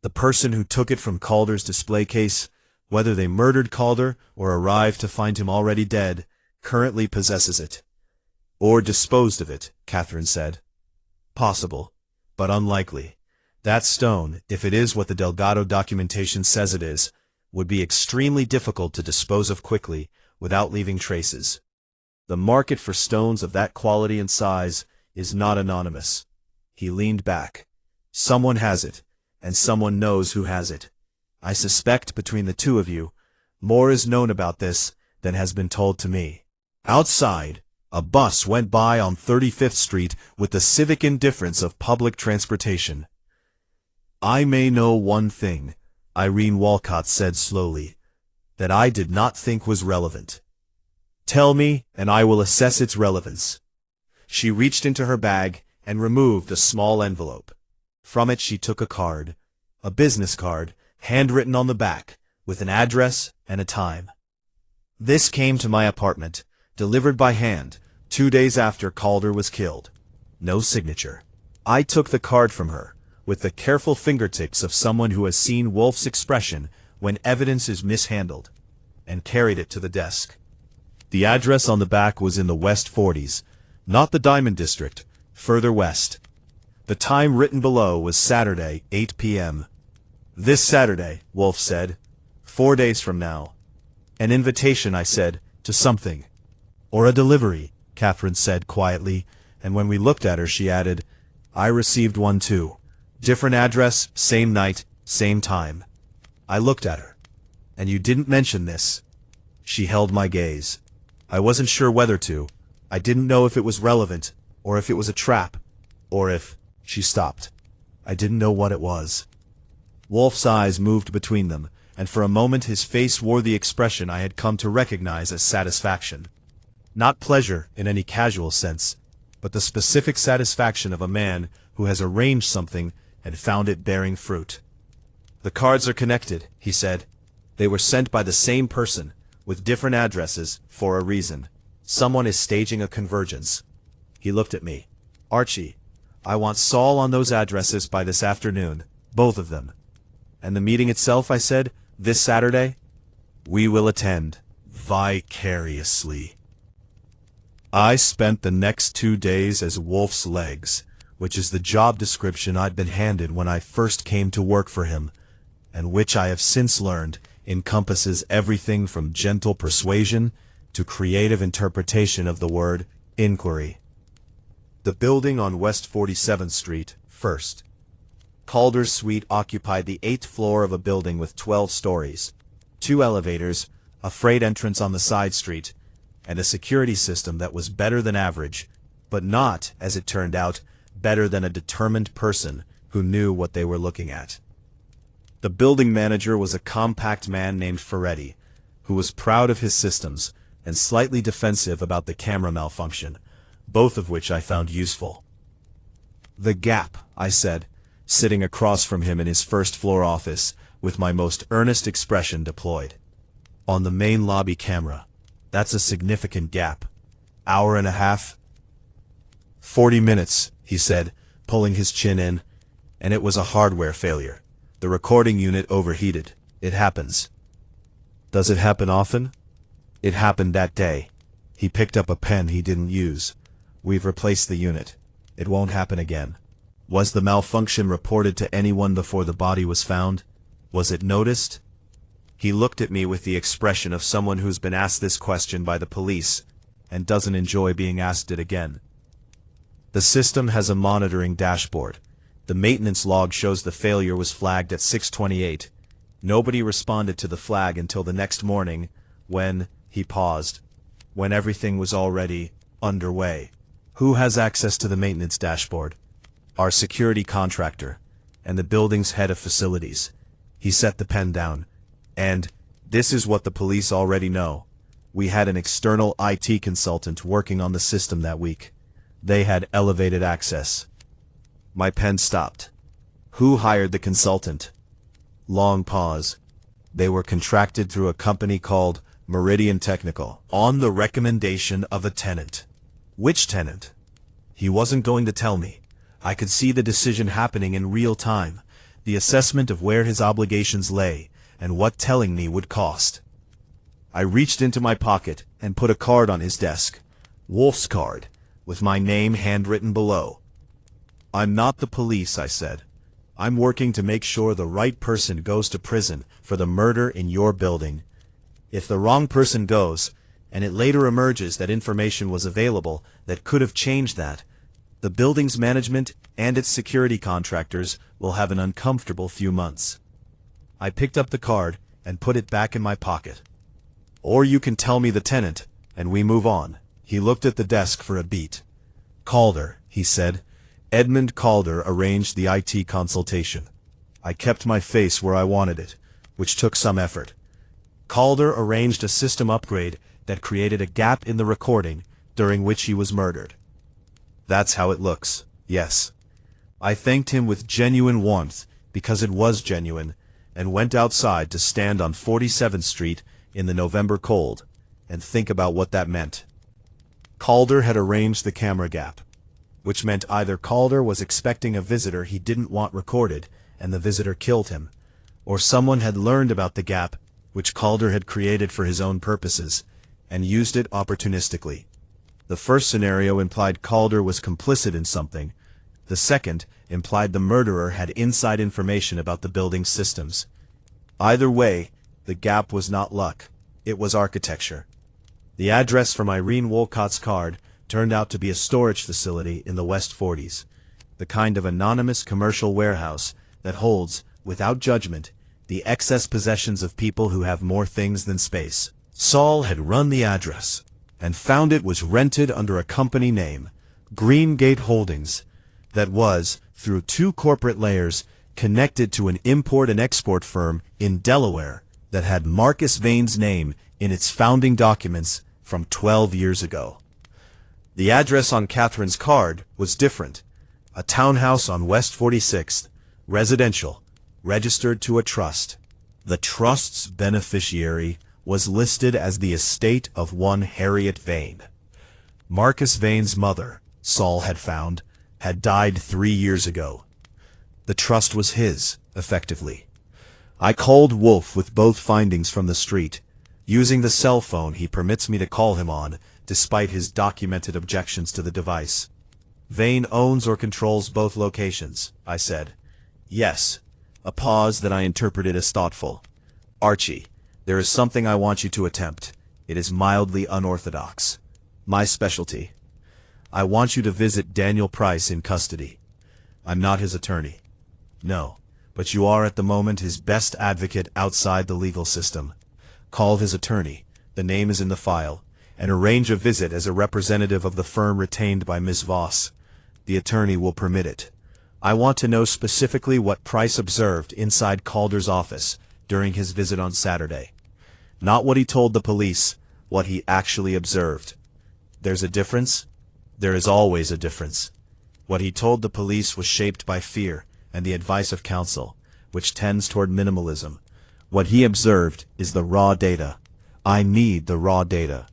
The person who took it from Calder's display case, whether they murdered Calder or arrived to find him already dead, currently possesses it. Or disposed of it, Catherine said. Possible. but unlikely. That stone, if it is what the Delgado documentation says it is, would be extremely difficult to dispose of quickly without leaving traces. The market for stones of that quality and size is not anonymous. He leaned back. Someone has it, and someone knows who has it. I suspect between the two of you, more is known about this than has been told to me. Outside, a bus went by on 35th Street with the civic indifference of public transportation. I may know one thing, Irene Walcott said slowly, that I did not think was relevant. Tell me, and I will assess its relevance. She reached into her bag and removed a small envelope. From it she took a card, a business card, handwritten on the back, with an address and a time. This came to my apartment, delivered by hand, 2 days after Calder was killed. No signature. I took the card from her, with the careful fingertips of someone who has seen Wolfe's expression when evidence is mishandled, and carried it to the desk. The address on the back was in the West 40s, not the Diamond District, further west. The time written below was Saturday, 8 p.m. This Saturday, Wolfe said. 4 days from now. An invitation, I said, to something. Or a delivery, Catherine said quietly, and when we looked at her she added, I received one too. Different address, same night, same time. I looked at her. And you didn't mention this. She held my gaze. I wasn't sure whether to. I didn't know if it was relevant, or if it was a trap, or if... She stopped. I didn't know what it was. Wolfe's eyes moved between them, and for a moment his face wore the expression I had come to recognize as satisfaction. Not pleasure in any casual sense, but the specific satisfaction of a man who has arranged something and found it bearing fruit. The cards are connected, he said. They were sent by the same person, with different addresses, for a reason. Someone is staging a convergence. He looked at me. Archie, I want Saul on those addresses by this afternoon, both of them. And the meeting itself, I said, this Saturday? We will attend. Vicariously. I spent the next 2 days as Wolfe's legs, which is the job description I'd been handed when I first came to work for him, and which I have since learned encompasses everything from gentle persuasion to creative interpretation of the word inquiry. The building on West 47th Street, first. Calder's suite occupied the 8th floor of a building with 12 stories, 2 elevators, a freight entrance on the side street, and a security system that was better than average, but not, as it turned out, better than a determined person who knew what they were looking at. The building manager was a compact man named Ferretti, who was proud of his systems and slightly defensive about the camera malfunction, both of which I found useful. The Gap, I said, sitting across from him in his first-floor office, with my most earnest expression deployed. On the main lobby camera. That's a significant gap. Hour and a half? 40 minutes, he said, pulling his chin in, and it was a hardware failure. The recording unit overheated. It happens. Does it happen often? It happened that day. He picked up a pen he didn't use. We've replaced the unit. It won't happen again. Was the malfunction reported to anyone before the body was found? Was it noticed? He looked at me with the expression of someone who's been asked this question by the police and doesn't enjoy being asked it again. The system has a monitoring dashboard. The maintenance log shows the failure was flagged at 6:28. Nobody responded to the flag until the next morning when, he paused, when everything was already underway. Who has access to the maintenance dashboard? Our security contractor, and the building's head of facilities. He set the pen down. And, this is what the police already know. We had an external IT consultant working on the system that week. They had elevated access. My pen stopped. Who hired the consultant? Long pause. They were contracted through a company called Meridian Technical, on the recommendation of a tenant. Which tenant? He wasn't going to tell me. I could see the decision happening in real time, the assessment of where his obligations lay, and what telling me would cost. I reached into my pocket and put a card on his desk. Wolfe's card, with my name handwritten below. I'm not the police, I said. I'm working to make sure the right person goes to prison for the murder in your building. If the wrong person goes, and it later emerges that information was available that could have changed that, the building's management and its security contractors will have an uncomfortable few months. I picked up the card and put it back in my pocket. Or you can tell me the tenant, and we move on. He looked at the desk for a beat. Calder, he said. Edmund Calder arranged the IT consultation. I kept my face where I wanted it, which took some effort. Calder arranged a system upgrade that created a gap in the recording during which he was murdered. That's how it looks, yes. I thanked him with genuine warmth, because it was genuine, and went outside to stand on 47th Street in the November cold, and think about what that meant. Calder had arranged the camera gap, which meant either Calder was expecting a visitor he didn't want recorded, and the visitor killed him, or someone had learned about the gap, which Calder had created for his own purposes, and used it opportunistically. The first scenario implied Calder was complicit in something. The second implied the murderer had inside information about the building's systems. Either way, the gap was not luck. It was architecture. The address from Irene Wolcott's card turned out to be a storage facility in the West 40s, the kind of anonymous commercial warehouse that holds, without judgment, the excess possessions of people who have more things than space. Saul had run the address, and found it was rented under a company name, Greengate Holdings, that was, through two corporate layers, connected to an import and export firm in Delaware that had Marcus Vane's name in its founding documents from 12 years ago. The address on Catherine's card was different. A townhouse on West 46th, residential, registered to a trust. The trust's beneficiary was listed as the estate of one Harriet Vane. Marcus Vane's mother, Saul had found, had died 3 years ago. The trust was his, effectively. I called Wolfe with both findings from the street, using the cell phone he permits me to call him on, despite his documented objections to the device. Vane owns or controls both locations, I said. Yes. A pause that I interpreted as thoughtful. Archie, there is something I want you to attempt. It is mildly unorthodox. My specialty. I want you to visit Daniel Price in custody. I'm not his attorney. No, but you are at the moment his best advocate outside the legal system. Call his attorney, the name is in the file, and arrange a visit as a representative of the firm retained by Ms. Voss. The attorney will permit it. I want to know specifically what Price observed inside Calder's office during his visit on Saturday. Not what he told the police, what he actually observed. There's a difference? There is always a difference. What he told the police was shaped by fear and the advice of counsel, which tends toward minimalism. What he observed is the raw data. I need the raw data.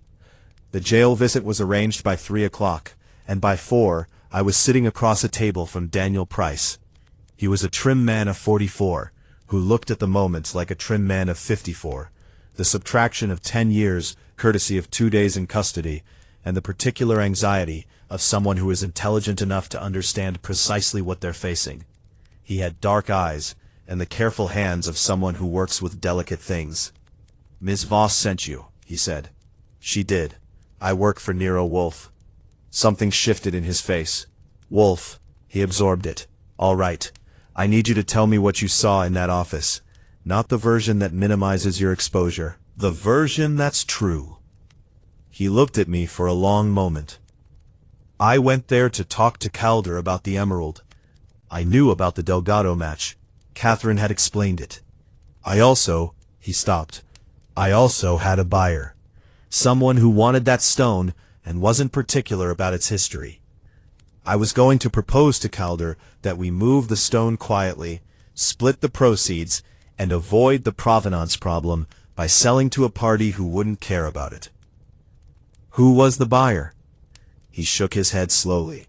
The jail visit was arranged by 3 o'clock, and by 4, I was sitting across a table from Daniel Price. He was a trim man of 44, who looked at the moment like a trim man of 54, the subtraction of 10 years, courtesy of 2 days in custody, and the particular anxiety of someone who is intelligent enough to understand precisely what they're facing. He had dark eyes, and the careful hands of someone who works with delicate things. Ms. Voss sent you, he said. She did. I work for Nero Wolfe. Something shifted in his face. Wolfe, he absorbed it. All right. I need you to tell me what you saw in that office. Not the version that minimizes your exposure. The version that's true. He looked at me for a long moment. I went there to talk to Calder about the Emerald. I knew about the Delgado match. Catherine had explained it. He stopped. I also had a buyer. Someone who wanted that stone and wasn't particular about its history. I was going to propose to Calder that we move the stone quietly, split the proceeds, and avoid the provenance problem by selling to a party who wouldn't care about it. Who was the buyer? He shook his head slowly.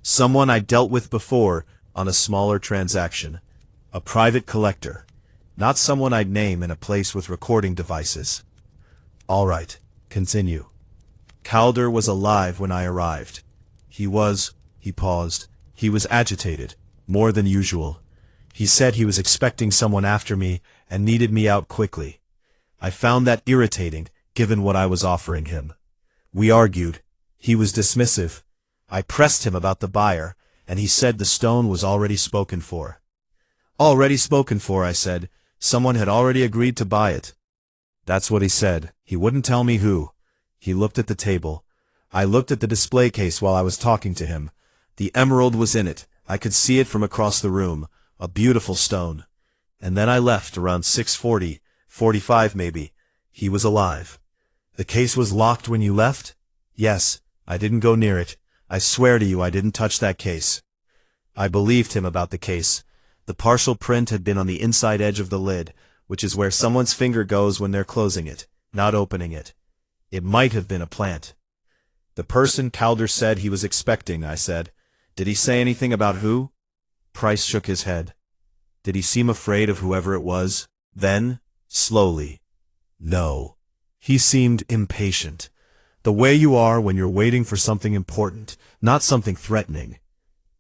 Someone I dealt with before on a smaller transaction. A private collector. Not someone I'd name in a place with recording devices. All right, continue. Calder was alive when I arrived. He paused, He was agitated, more than usual. He said he was expecting someone after me and needed me out quickly. I found that irritating, given what I was offering him. We argued. He was dismissive. I pressed him about the buyer, and he said the stone was already spoken for. Already spoken for, I said. Someone had already agreed to buy it. That's what he said. He wouldn't tell me who. He looked at the table. I looked at the display case while I was talking to him. The emerald was in it. I could see it from across the room. A beautiful stone. And then I left around 6:40, 45 maybe. He was alive. The case was locked when you left? Yes, I didn't go near it. I swear to you I didn't touch that case. I believed him about the case. The partial print had been on the inside edge of the lid, which is where someone's finger goes when they're closing it, not opening it. It might have been a plant. The person Calder said he was expecting, I said. Did he say anything about who? Price shook his head. Did he seem afraid of whoever it was? Then, slowly. No. He seemed impatient. The way you are when you're waiting for something important, not something threatening.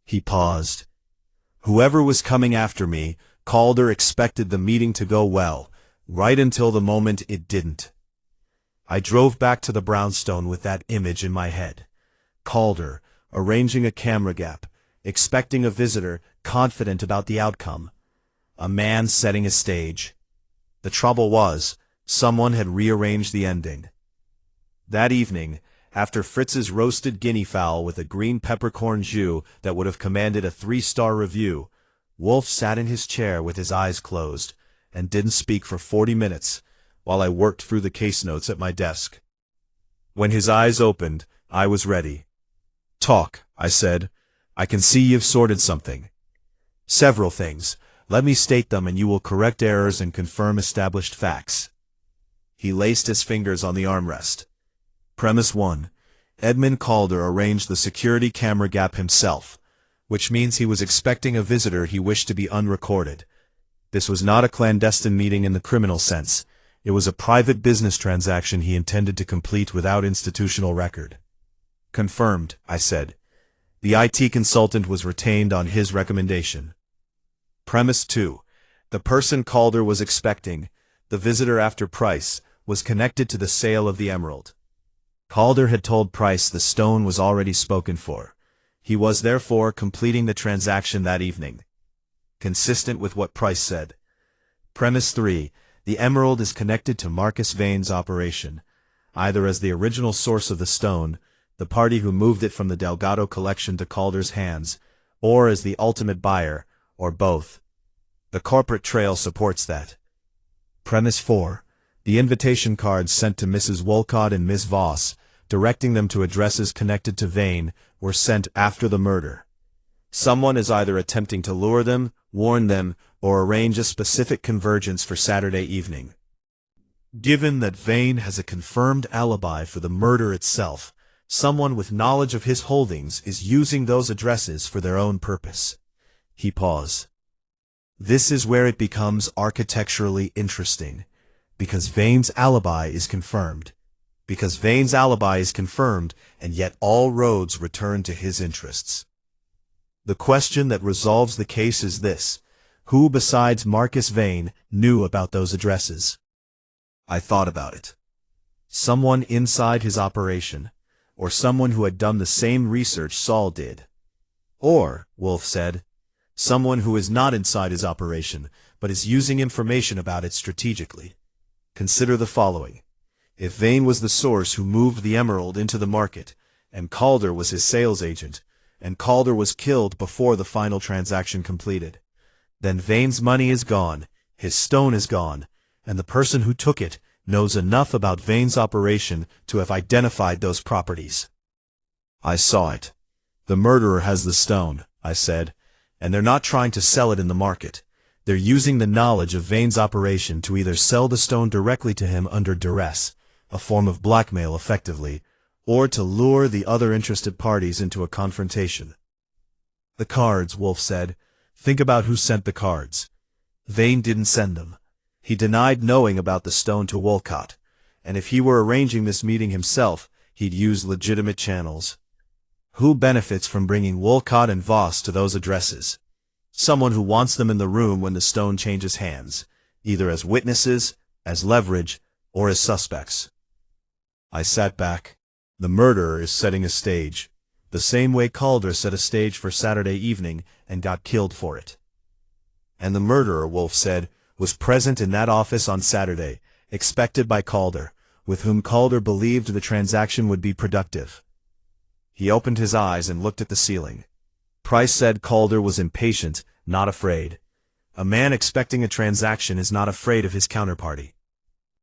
He paused. Whoever was coming after me, Calder expected the meeting to go well, right until the moment it didn't. I drove back to the brownstone with that image in my head. Calder, arranging a camera gap, expecting a visitor, confident about the outcome. A man setting a stage. The trouble was, someone had rearranged the ending. That evening, after Fritz's roasted guinea fowl with a green peppercorn jus that would have commanded a 3-star review, Wolfe sat in his chair with his eyes closed, and didn't speak for 40 minutes, while I worked through the case notes at my desk. When his eyes opened, I was ready. Talk, I said. I can see you've sorted something. Several things. Let me state them and you will correct errors and confirm established facts. He laced his fingers on the armrest. Premise 1. Edmund Calder arranged the security camera gap himself, which means he was expecting a visitor he wished to be unrecorded. This was not a clandestine meeting in the criminal sense. It was a private business transaction he intended to complete without institutional record. Confirmed, I said. The IT consultant was retained on his recommendation. Premise 2. The person Calder was expecting, the visitor after Price, was connected to the sale of the emerald. Calder had told Price the stone was already spoken for. He was therefore completing the transaction that evening. Consistent with what Price said. Premise 3. The emerald is connected to Marcus Vane's operation, either as the original source of the stone, the party who moved it from the Delgado collection to Calder's hands, or as the ultimate buyer, or both. The corporate trail supports that. Premise 4. The invitation cards sent to Mrs. Wolcott and Miss Voss, directing them to addresses connected to Vane, were sent after the murder. Someone is either attempting to lure them, warn them, or arrange a specific convergence for Saturday evening. Given that Vane has a confirmed alibi for the murder itself, someone with knowledge of his holdings is using those addresses for their own purpose. He paused. This is where it becomes architecturally interesting, because Vane's alibi is confirmed. Because Vane's alibi is confirmed, and yet all roads return to his interests. The question that resolves the case is this: who besides Marcus Vane knew about those addresses? I thought about it. Someone inside his operation, or someone who had done the same research Saul did. Or, Wolfe said, someone who is not inside his operation, but is using information about it strategically. Consider the following. If Vane was the source who moved the emerald into the market, and Calder was his sales agent, and Calder was killed before the final transaction completed, then Vane's money is gone, his stone is gone, and the person who took it knows enough about Vane's operation to have identified those properties. I saw it. The murderer has the stone, I said, and they're not trying to sell it in the market. They're using the knowledge of Vane's operation to either sell the stone directly to him under duress, a form of blackmail effectively, or to lure the other interested parties into a confrontation. The cards, Wolfe said. Think about who sent the cards. Vane didn't send them. He denied knowing about the stone to Wolcott, and if he were arranging this meeting himself, he'd use legitimate channels. Who benefits from bringing Wolcott and Voss to those addresses? Someone who wants them in the room when the stone changes hands, either as witnesses, as leverage, or as suspects. I sat back. The murderer is setting a stage, the same way Calder set a stage for Saturday evening and got killed for it. And the murderer, Wolfe said, was present in that office on Saturday, expected by Calder, with whom Calder believed the transaction would be productive. He opened his eyes and looked at the ceiling. Price said Calder was impatient, not afraid. A man expecting a transaction is not afraid of his counterparty.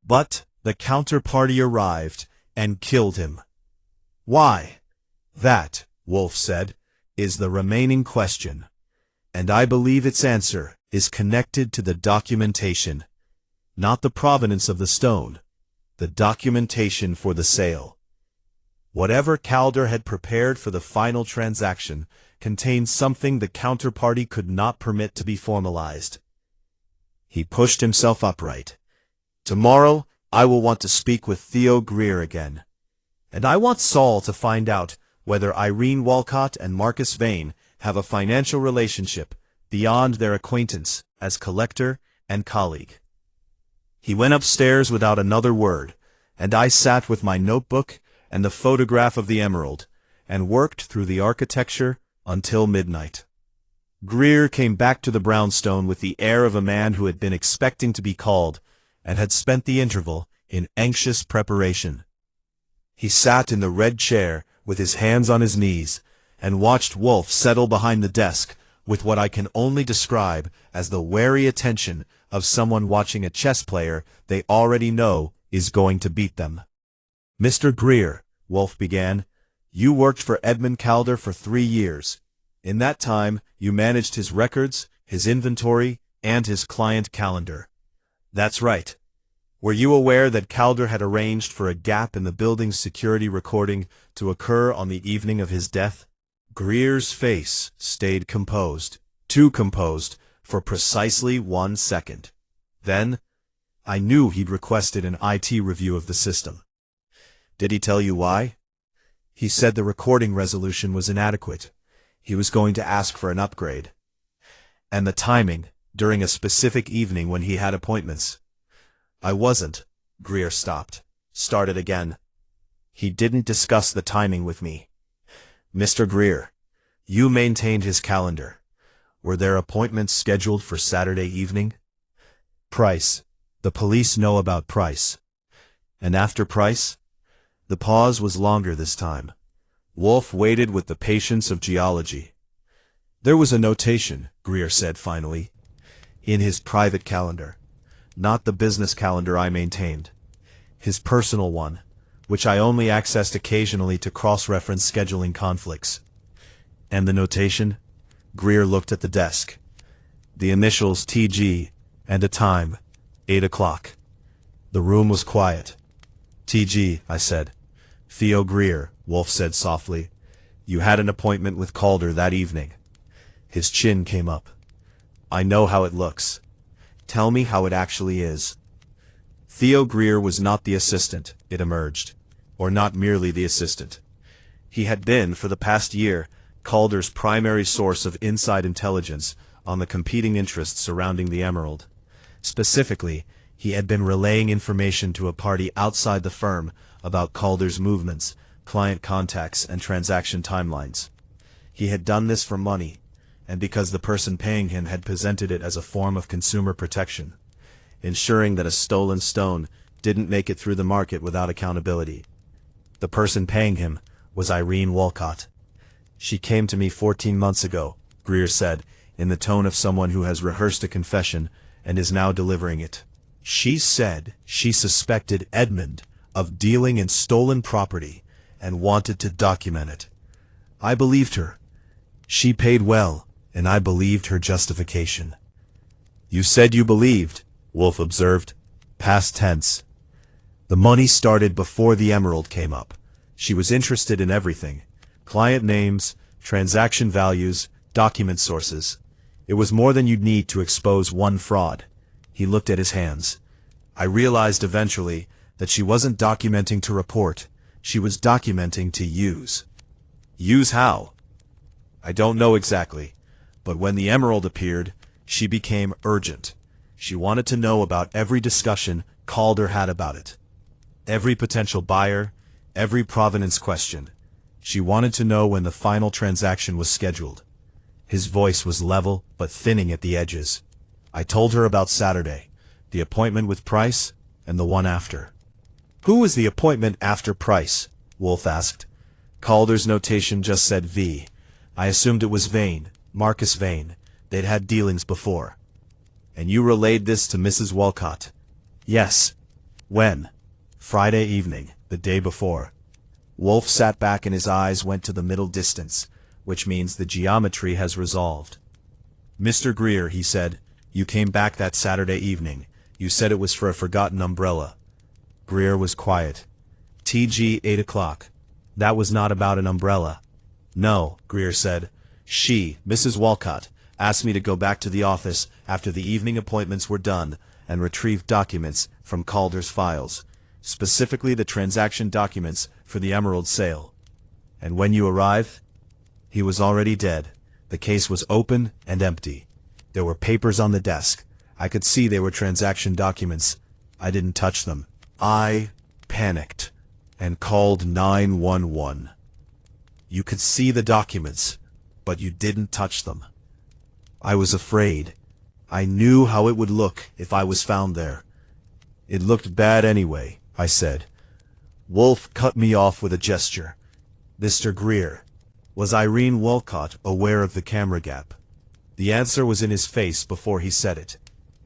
But the counterparty arrived and killed him. Why? That, Wolfe said, is the remaining question. And I believe its answer is connected to the documentation. Not the provenance of the stone, the documentation for the sale. Whatever Calder had prepared for the final transaction contained something the counterparty could not permit to be formalized. He pushed himself upright. Tomorrow, I will want to speak with Theo Greer again. And I want Saul to find out whether Irene Wolcott and Marcus Vane have a financial relationship beyond their acquaintance as collector and colleague. He went upstairs without another word, and I sat with my notebook and the photograph of the emerald, and worked through the architecture until midnight. Greer came back to the brownstone with the air of a man who had been expecting to be called, and had spent the interval in anxious preparation. He sat in the red chair with his hands on his knees, and watched Wolfe settle behind the desk with what I can only describe as the wary attention of someone watching a chess player they already know is going to beat them. "Mr. Greer," Wolfe began, "you worked for Edmund Calder for 3 years. In that time, you managed his records, his inventory, and his client calendar." "That's right." "Were you aware that Calder had arranged for a gap in the building's security recording to occur on the evening of his death?" Greer's face stayed composed, too composed, for precisely 1 second. Then, I knew he'd requested an IT review of the system. "Did he tell you why?" "He said the recording resolution was inadequate. He was going to ask for an upgrade." "And the timing, during a specific evening when he had appointments?" "I wasn't." Greer started again. "He didn't discuss the timing with me." "Mr. Greer, you maintained his calendar. Were there appointments scheduled for Saturday evening?" "Price. The police know about Price." "And after Price?" The pause was longer this time. Wolfe waited with the patience of geology. "There was a notation," Greer said finally, "in his private calendar. Not the business calendar I maintained. His personal one, which I only accessed occasionally to cross-reference scheduling conflicts." "And the notation?" Greer looked at the desk. "The initials TG, and a time, 8 o'clock. The room was quiet. "TG, I said. "Theo Greer," Wolfe said softly. "You had an appointment with Calder that evening." His chin came up. "I know how it looks. Tell me how it actually is." Theo Greer was not the assistant, it emerged. Or not merely the assistant. He had been, for the past year, Calder's primary source of inside intelligence on the competing interests surrounding the emerald. Specifically, he had been relaying information to a party outside the firm about Calder's movements, client contacts, and transaction timelines. He had done this for money, and because the person paying him had presented it as a form of consumer protection, ensuring that a stolen stone didn't make it through the market without accountability. The person paying him was Irene Wolcott. "She came to me 14 months ago," Greer said, in the tone of someone who has rehearsed a confession and is now delivering it. "She said she suspected Edmund of dealing in stolen property and wanted to document it. I believed her. She paid well, and I believed her justification." "You said you believed," Wolfe observed. Past tense. "The money started before the emerald came up. She was interested in everything. Client names, transaction values, document sources. It was more than you'd need to expose one fraud." He looked at his hands. "I realized eventually that she wasn't documenting to report. She was documenting to use." Use how? I don't know exactly, but when the emerald appeared, she became urgent. She wanted to know about every discussion Calder had about it. Every potential buyer, every provenance question. She wanted to know when the final transaction was scheduled. His voice was level, but thinning at the edges. I told her about Saturday, the appointment with Price, and the one after. Who was the appointment after Price? Wolfe asked. Calder's notation just said V. I assumed it was Vane, Marcus Vane. They'd had dealings before. And you relayed this to Mrs. Wolcott? Yes. When? Friday evening, the day before. Wolfe sat back and his eyes went to the middle distance, which means the geometry has resolved. Mr. Greer, he said, you came back that Saturday evening. You said it was for a forgotten umbrella. Greer was quiet. TG 8 o'clock. That was not about an umbrella. No, Greer said. She, Mrs. Wolcott, asked me to go back to the office after the evening appointments were done and retrieve documents from Calder's files, specifically the transaction documents for the emerald sale. And when you arrived, he was already dead. The case was open and empty. There were papers on the desk. I could see they were transaction documents. I didn't touch them. I panicked and called 911. You could see the documents, but you didn't touch them. I was afraid. I knew how it would look if I was found there. It looked bad anyway, I said. Wolfe cut me off with a gesture. Mr. Greer, was Irene Wolcott aware of the camera gap? The answer was in his face before he said it.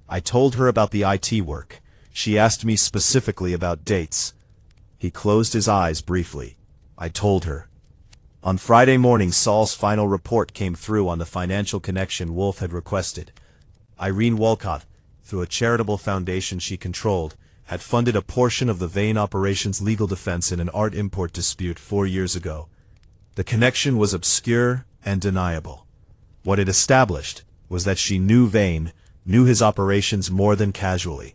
I told her about the IT work. She asked me specifically about dates. He closed his eyes briefly. I told her. On Friday morning, Saul's final report came through on the financial connection Wolfe had requested. Irene Wolcott, through a charitable foundation she controlled, had funded a portion of the Vane operation's legal defense in an art import dispute 4 years ago. The connection was obscure and deniable. What it established was that she knew Vane, knew his operations more than casually,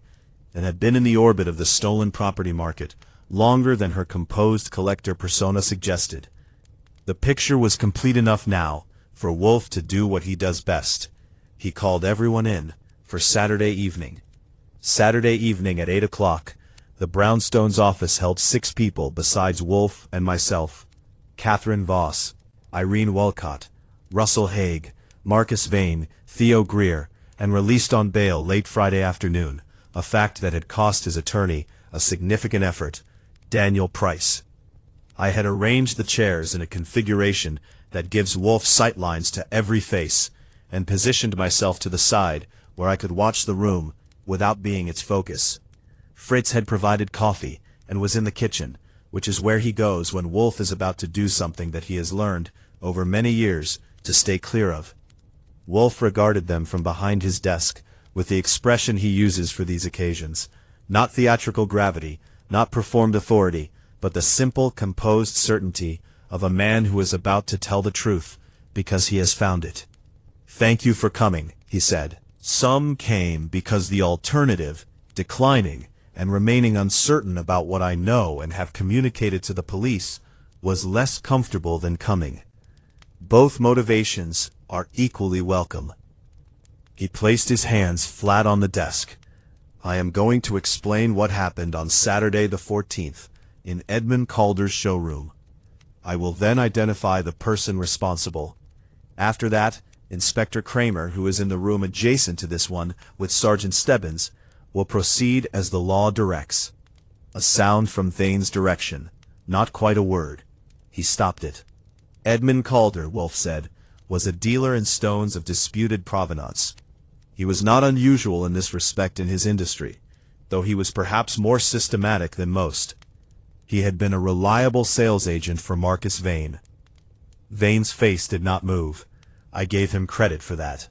and had been in the orbit of the stolen property market longer than her composed collector persona suggested. The picture was complete enough now for Wolfe to do what he does best. He called everyone in for Saturday evening. Saturday evening at 8 o'clock, the Brownstones' office held 6 people besides Wolfe and myself. Catherine Voss, Irene Wolcott, Russell Haig, Marcus Vane, Theo Greer, and released on bail late Friday afternoon, a fact that had cost his attorney a significant effort, Daniel Price. I had arranged the chairs in a configuration that gives Wolfe sightlines to every face, and positioned myself to the side where I could watch the room without being its focus. Fritz had provided coffee and was in the kitchen, which is where he goes when Wolfe is about to do something that he has learned, over many years, to stay clear of. Wolfe regarded them from behind his desk, with the expression he uses for these occasions. Not theatrical gravity, not performed authority, but the simple, composed certainty of a man who is about to tell the truth, because he has found it. Thank you for coming, he said. Some came because the alternative, declining and remaining uncertain about what I know and have communicated to the police, was less comfortable than coming. Both motivations are equally welcome. He placed his hands flat on the desk. I am going to explain what happened on Saturday the 14th in Edmund Calder's showroom. I will then identify the person responsible. After that, Inspector Kramer, who is in the room adjacent to this one with Sergeant Stebbins, will proceed as the law directs. A sound from Vane's direction, not quite a word. He stopped it. Edmund Calder, Wolfe said, was a dealer in stones of disputed provenance. He was not unusual in this respect in his industry, though he was perhaps more systematic than most. He had been a reliable sales agent for Marcus Vane. Vane's face did not move. I gave him credit for that.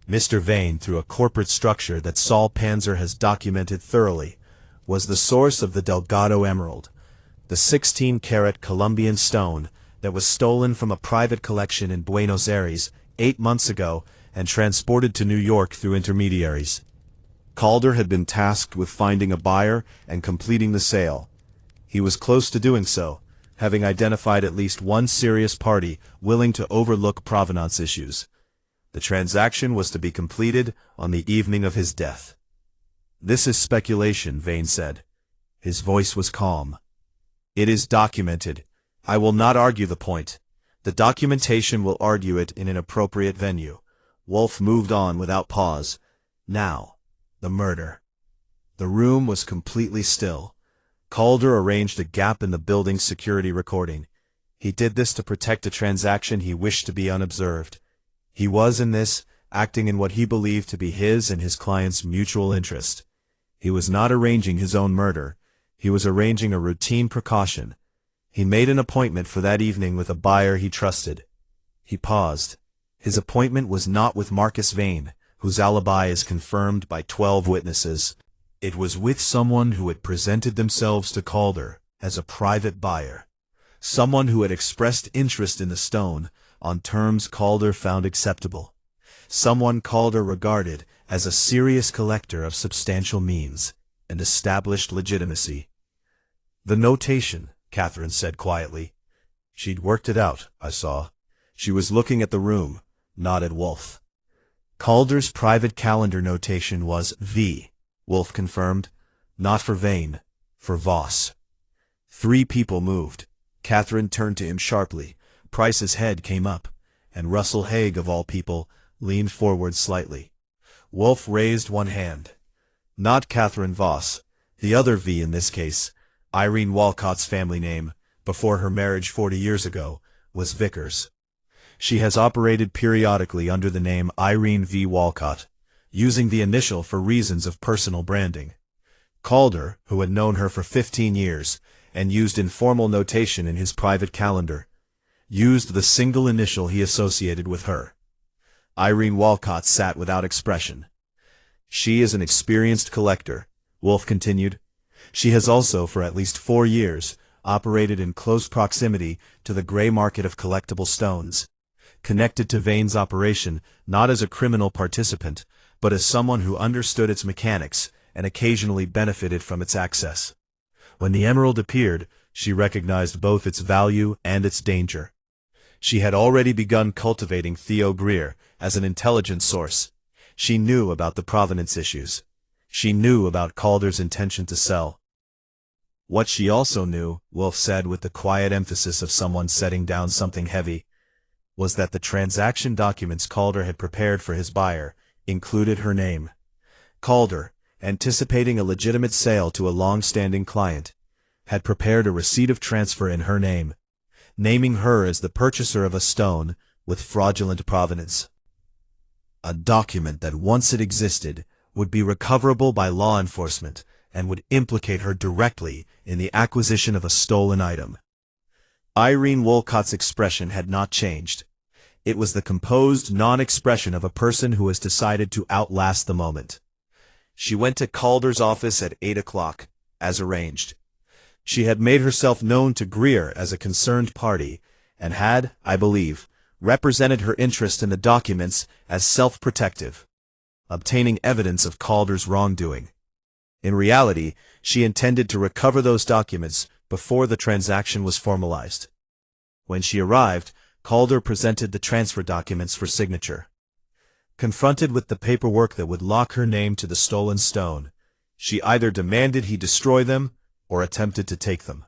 Mr. Vane, through a corporate structure that Saul Panzer has documented thoroughly, was the source of the Delgado Emerald, the 16-carat Colombian stone that was stolen from a private collection in Buenos Aires 8 months ago and transported to New York through intermediaries. Calder had been tasked with finding a buyer and completing the sale. He was close to doing so, having identified at least one serious party willing to overlook provenance issues. The transaction was to be completed on the evening of his death. "This is speculation," Vane said. His voice was calm. "It is documented. I will not argue the point. The documentation will argue it in an appropriate venue." Wolfe moved on without pause. "Now, the murder." The room was completely still. Calder arranged a gap in the building's security recording. He did this to protect a transaction he wished to be unobserved. He was, in this, acting in what he believed to be his and his client's mutual interest. He was not arranging his own murder. He was arranging a routine precaution. He made an appointment for that evening with a buyer he trusted. He paused. His appointment was not with Marcus Vane, whose alibi is confirmed by 12 witnesses. It was with someone who had presented themselves to Calder as a private buyer. Someone who had expressed interest in the stone on terms Calder found acceptable. Someone Calder regarded as a serious collector of substantial means and established legitimacy. "The notation," Catherine said quietly. "She'd worked it out, I saw." She was looking at the room, not at Wolfe. Calder's private calendar notation was V, Wolfe confirmed. Not for Vane, for Voss. 3 people moved. Catherine turned to him sharply. Price's head came up, and Russell Haig, of all people, leaned forward slightly. Wolfe raised one hand. "Not Catherine Voss. The other V in this case, Irene Walcott's family name, before her marriage 40 years ago, was Vickers. She has operated periodically under the name Irene V. Walcott, using the initial for reasons of personal branding. Calder, who had known her for 15 years, and used informal notation in his private calendar, used the single initial he associated with her. Irene Walcott sat without expression. "She is an experienced collector," Wolfe continued. "She has also, for at least 4 years, operated in close proximity to the gray market of collectible stones, connected to Vane's operation not as a criminal participant, but as someone who understood its mechanics and occasionally benefited from its access. When the emerald appeared, she recognized both its value and its danger. She had already begun cultivating Theo Greer as an intelligence source. She knew about the provenance issues. She knew about Calder's intention to sell. What she also knew," Wolfe said with the quiet emphasis of someone setting down something heavy, "was that the transaction documents Calder had prepared for his buyer included her name. Calder, anticipating a legitimate sale to a long-standing client, had prepared a receipt of transfer in her name, naming her as the purchaser of a stone with fraudulent provenance. A document that, once it existed, would be recoverable by law enforcement and would implicate her directly in the acquisition of a stolen item." Irene Walcott's expression had not changed. It was the composed non-expression of a person who has decided to outlast the moment. She went to Calder's office at 8 o'clock, as arranged. She had made herself known to Greer as a concerned party, and had, I believe, represented her interest in the documents as self-protective, obtaining evidence of Calder's wrongdoing. In reality, she intended to recover those documents before the transaction was formalized. When she arrived, Calder presented the transfer documents for signature. Confronted with the paperwork that would lock her name to the stolen stone, she either demanded he destroy them or attempted to take them.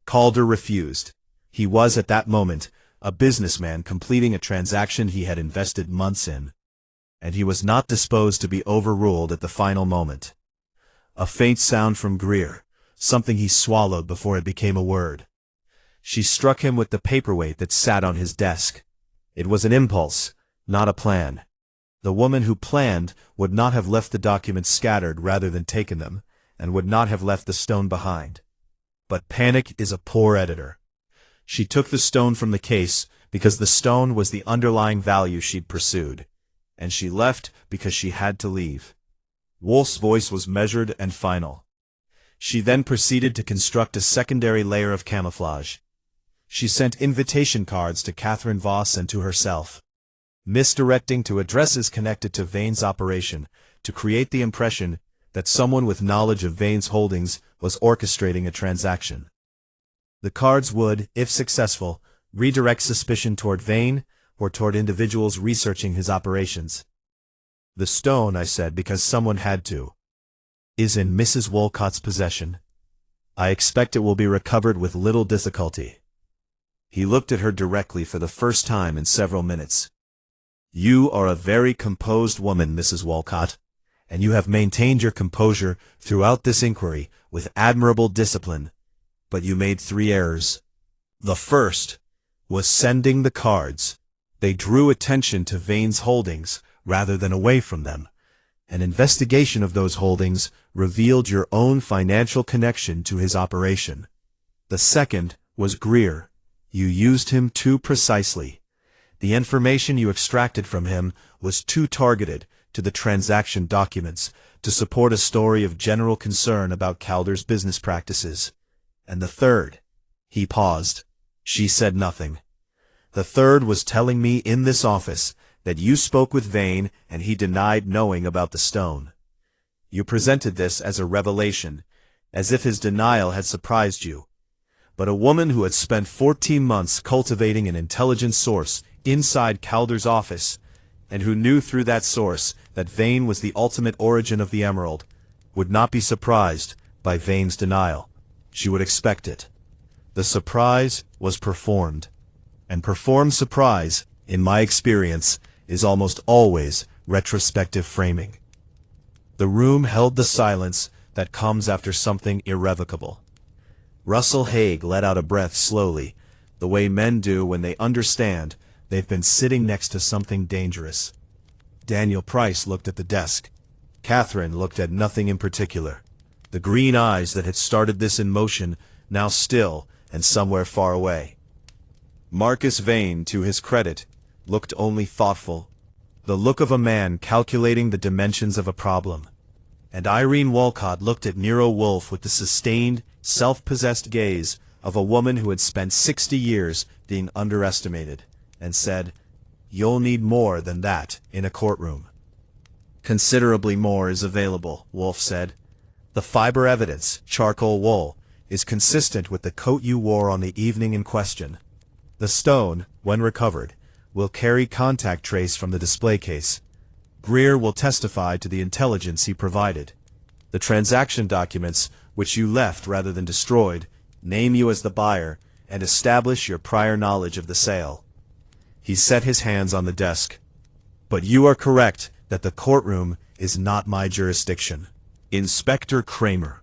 Calder refused. He was, at that moment, a businessman completing a transaction he had invested months in, and he was not disposed to be overruled at the final moment. A faint sound from Greer, something he swallowed before it became a word. She struck him with the paperweight that sat on his desk. It was an impulse, not a plan. The woman who planned would not have left the documents scattered rather than taken them, and would not have left the stone behind. But panic is a poor editor. She took the stone from the case because the stone was the underlying value she'd pursued, and she left because she had to leave. Wolfe's voice was measured and final. She then proceeded to construct a secondary layer of camouflage. She sent invitation cards to Catherine Voss and to herself, misdirecting to addresses connected to Vane's operation to create the impression that someone with knowledge of Vane's holdings was orchestrating a transaction. The cards would, if successful, redirect suspicion toward Vane or toward individuals researching his operations. The stone, I said, because someone had to, is in Mrs. Wolcott's possession. I expect it will be recovered with little difficulty. He looked at her directly for the first time in several minutes. You are a very composed woman, Mrs. Wolcott, and you have maintained your composure throughout this inquiry with admirable discipline, but you made 3 errors. The first was sending the cards. They drew attention to Vane's holdings rather than away from them. An investigation of those holdings revealed your own financial connection to his operation. The second was Greer. You used him too precisely. The information you extracted from him was too targeted to the transaction documents to support a story of general concern about Calder's business practices. And the third, he paused. She said nothing. The third was telling me in this office that you spoke with Vane and he denied knowing about the stone. You presented this as a revelation, as if his denial had surprised you. But a woman who had spent 14 months cultivating an intelligence source inside Calder's office, and who knew through that source that Vane was the ultimate origin of the emerald, would not be surprised by Vane's denial. She would expect it. The surprise was performed. And performed surprise, in my experience, is almost always retrospective framing. The room held the silence that comes after something irrevocable. Russell Haig let out a breath slowly, the way men do when they understand they've been sitting next to something dangerous. Daniel Price looked at the desk. Catherine looked at nothing in particular. The green eyes that had started this in motion, now still and somewhere far away. Marcus Vane, to his credit, looked only thoughtful, the look of a man calculating the dimensions of a problem. And Irene Wolcott looked at Nero Wolfe with the sustained, self-possessed gaze of a woman who had spent 60 years being underestimated, and said, "You'll need more than that in a courtroom." "Considerably more is available," Wolfe said. "The fiber evidence, charcoal wool, is consistent with the coat you wore on the evening in question. The stone, when recovered, will carry contact trace from the display case. Greer will testify to the intelligence he provided. The transaction documents, which you left rather than destroyed, name you as the buyer and establish your prior knowledge of the sale." He set his hands on the desk. "But you are correct that the courtroom is not my jurisdiction. Inspector Kramer."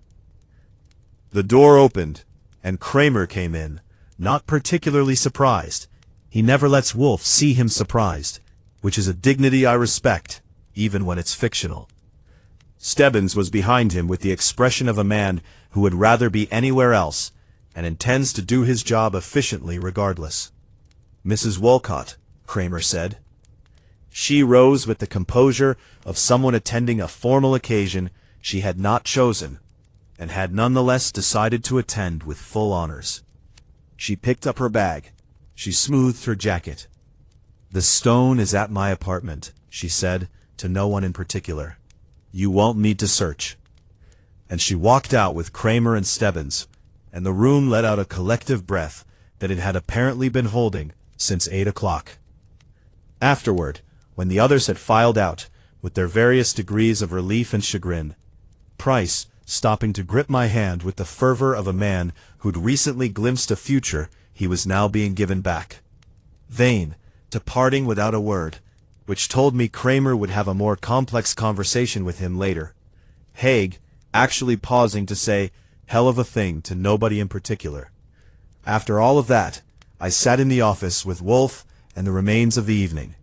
The door opened, and Kramer came in, not particularly surprised. He never lets Wolfe see him surprised, which is a dignity I respect, even when it's fictional. Stebbins was behind him with the expression of a man who would rather be anywhere else, and intends to do his job efficiently regardless. "Mrs. Wolcott," Kramer said. She rose with the composure of someone attending a formal occasion she had not chosen, and had nonetheless decided to attend with full honors. She picked up her bag. She smoothed her jacket. "The stone is at my apartment," she said, to no one in particular. "You won't need to search." And she walked out with Kramer and Stebbins, and the room let out a collective breath that it had apparently been holding since 8 o'clock. Afterward, when the others had filed out, with their various degrees of relief and chagrin, Price, stopping to grip my hand with the fervor of a man who'd recently glimpsed a future he was now being given back. Vane, departing without a word, which told me Kramer would have a more complex conversation with him later. Haig, actually pausing to say, "Hell of a thing," to nobody in particular. After all of that, I sat in the office with Wolfe and the remains of the evening.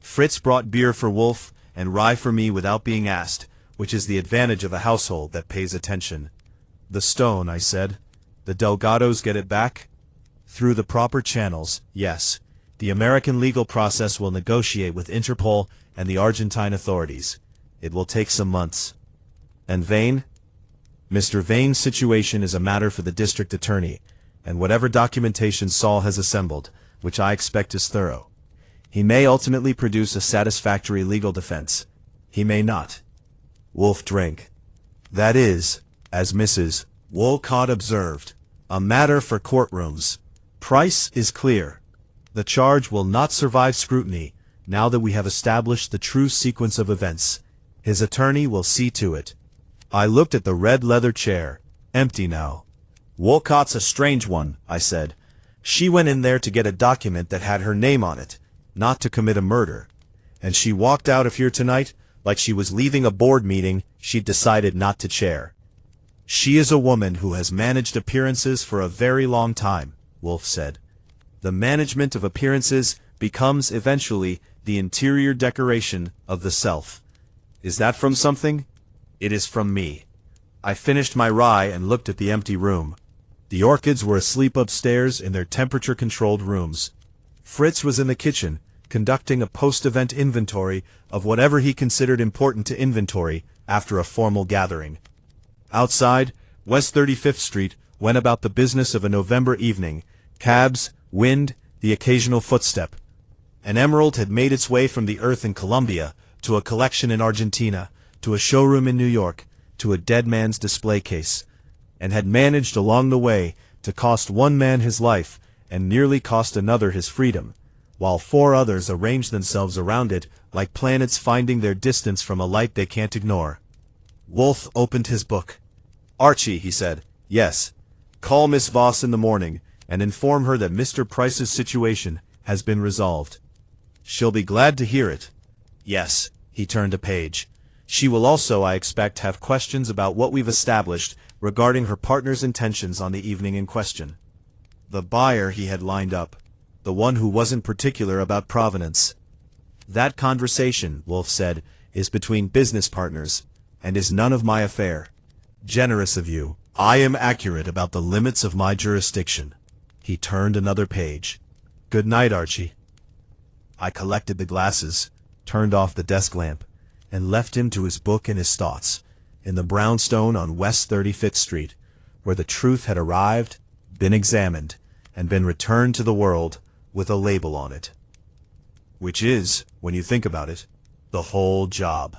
Fritz brought beer for Wolfe and rye for me without being asked, which is the advantage of a household that pays attention. "The stone," I said. "The Delgados get it back?" "Through the proper channels, yes. The American legal process will negotiate with Interpol and the Argentine authorities. It will take some months." "And Vane?" "Mr. Vane's situation is a matter for the district attorney, and whatever documentation Saul has assembled, which I expect is thorough. He may ultimately produce a satisfactory legal defense. He may not." Wolfe drank. "That is, as Mrs. Wolcott observed, A matter for courtrooms. Price is clear. The charge will not survive scrutiny, now that we have established the true sequence of events. His attorney will see to it. I looked at the red leather chair, empty now. Wolcott's a strange one, I said. She went in there to get a document that had her name on it, not to commit a murder. And she walked out of here tonight like she was leaving a board meeting she'd decided not to chair. She is a woman who has managed appearances for a very long time, Wolfe said. The management of appearances becomes eventually the interior decoration of the self. Is that from something? It is from me. I finished my rye and looked at the empty room. The orchids were asleep upstairs in their temperature-controlled rooms. Fritz was in the kitchen, conducting a post-event inventory of whatever he considered important to inventory after a formal gathering. Outside, West 35th Street went about the business of a November evening, cabs, wind, the occasional footstep. An emerald had made its way from the earth in Colombia, to a collection in Argentina, to a showroom in New York, to a dead man's display case, and had managed along the way to cost one man his life and nearly cost another his freedom, while 4 others arranged themselves around it like planets finding their distance from a light they can't ignore. Wolfe opened his book. Archie, he said, yes. Call Miss Voss in the morning and inform her that Mr. Price's situation has been resolved. She'll be glad to hear it. Yes, he turned a page. She will also, I expect, have questions about what we've established regarding her partner's intentions on the evening in question. The buyer he had lined up, the one who wasn't particular about provenance. That conversation, Wolfe said, is between business partners, and is none of my affair. Generous of you. I am accurate about the limits of my jurisdiction. He turned another page. Good night, Archie. I collected the glasses, turned off the desk lamp, and left him to his book and his thoughts, in the brownstone on West 35th Street, where the truth had arrived, been examined, and been returned to the world with a label on it. Which is, when you think about it, the whole job.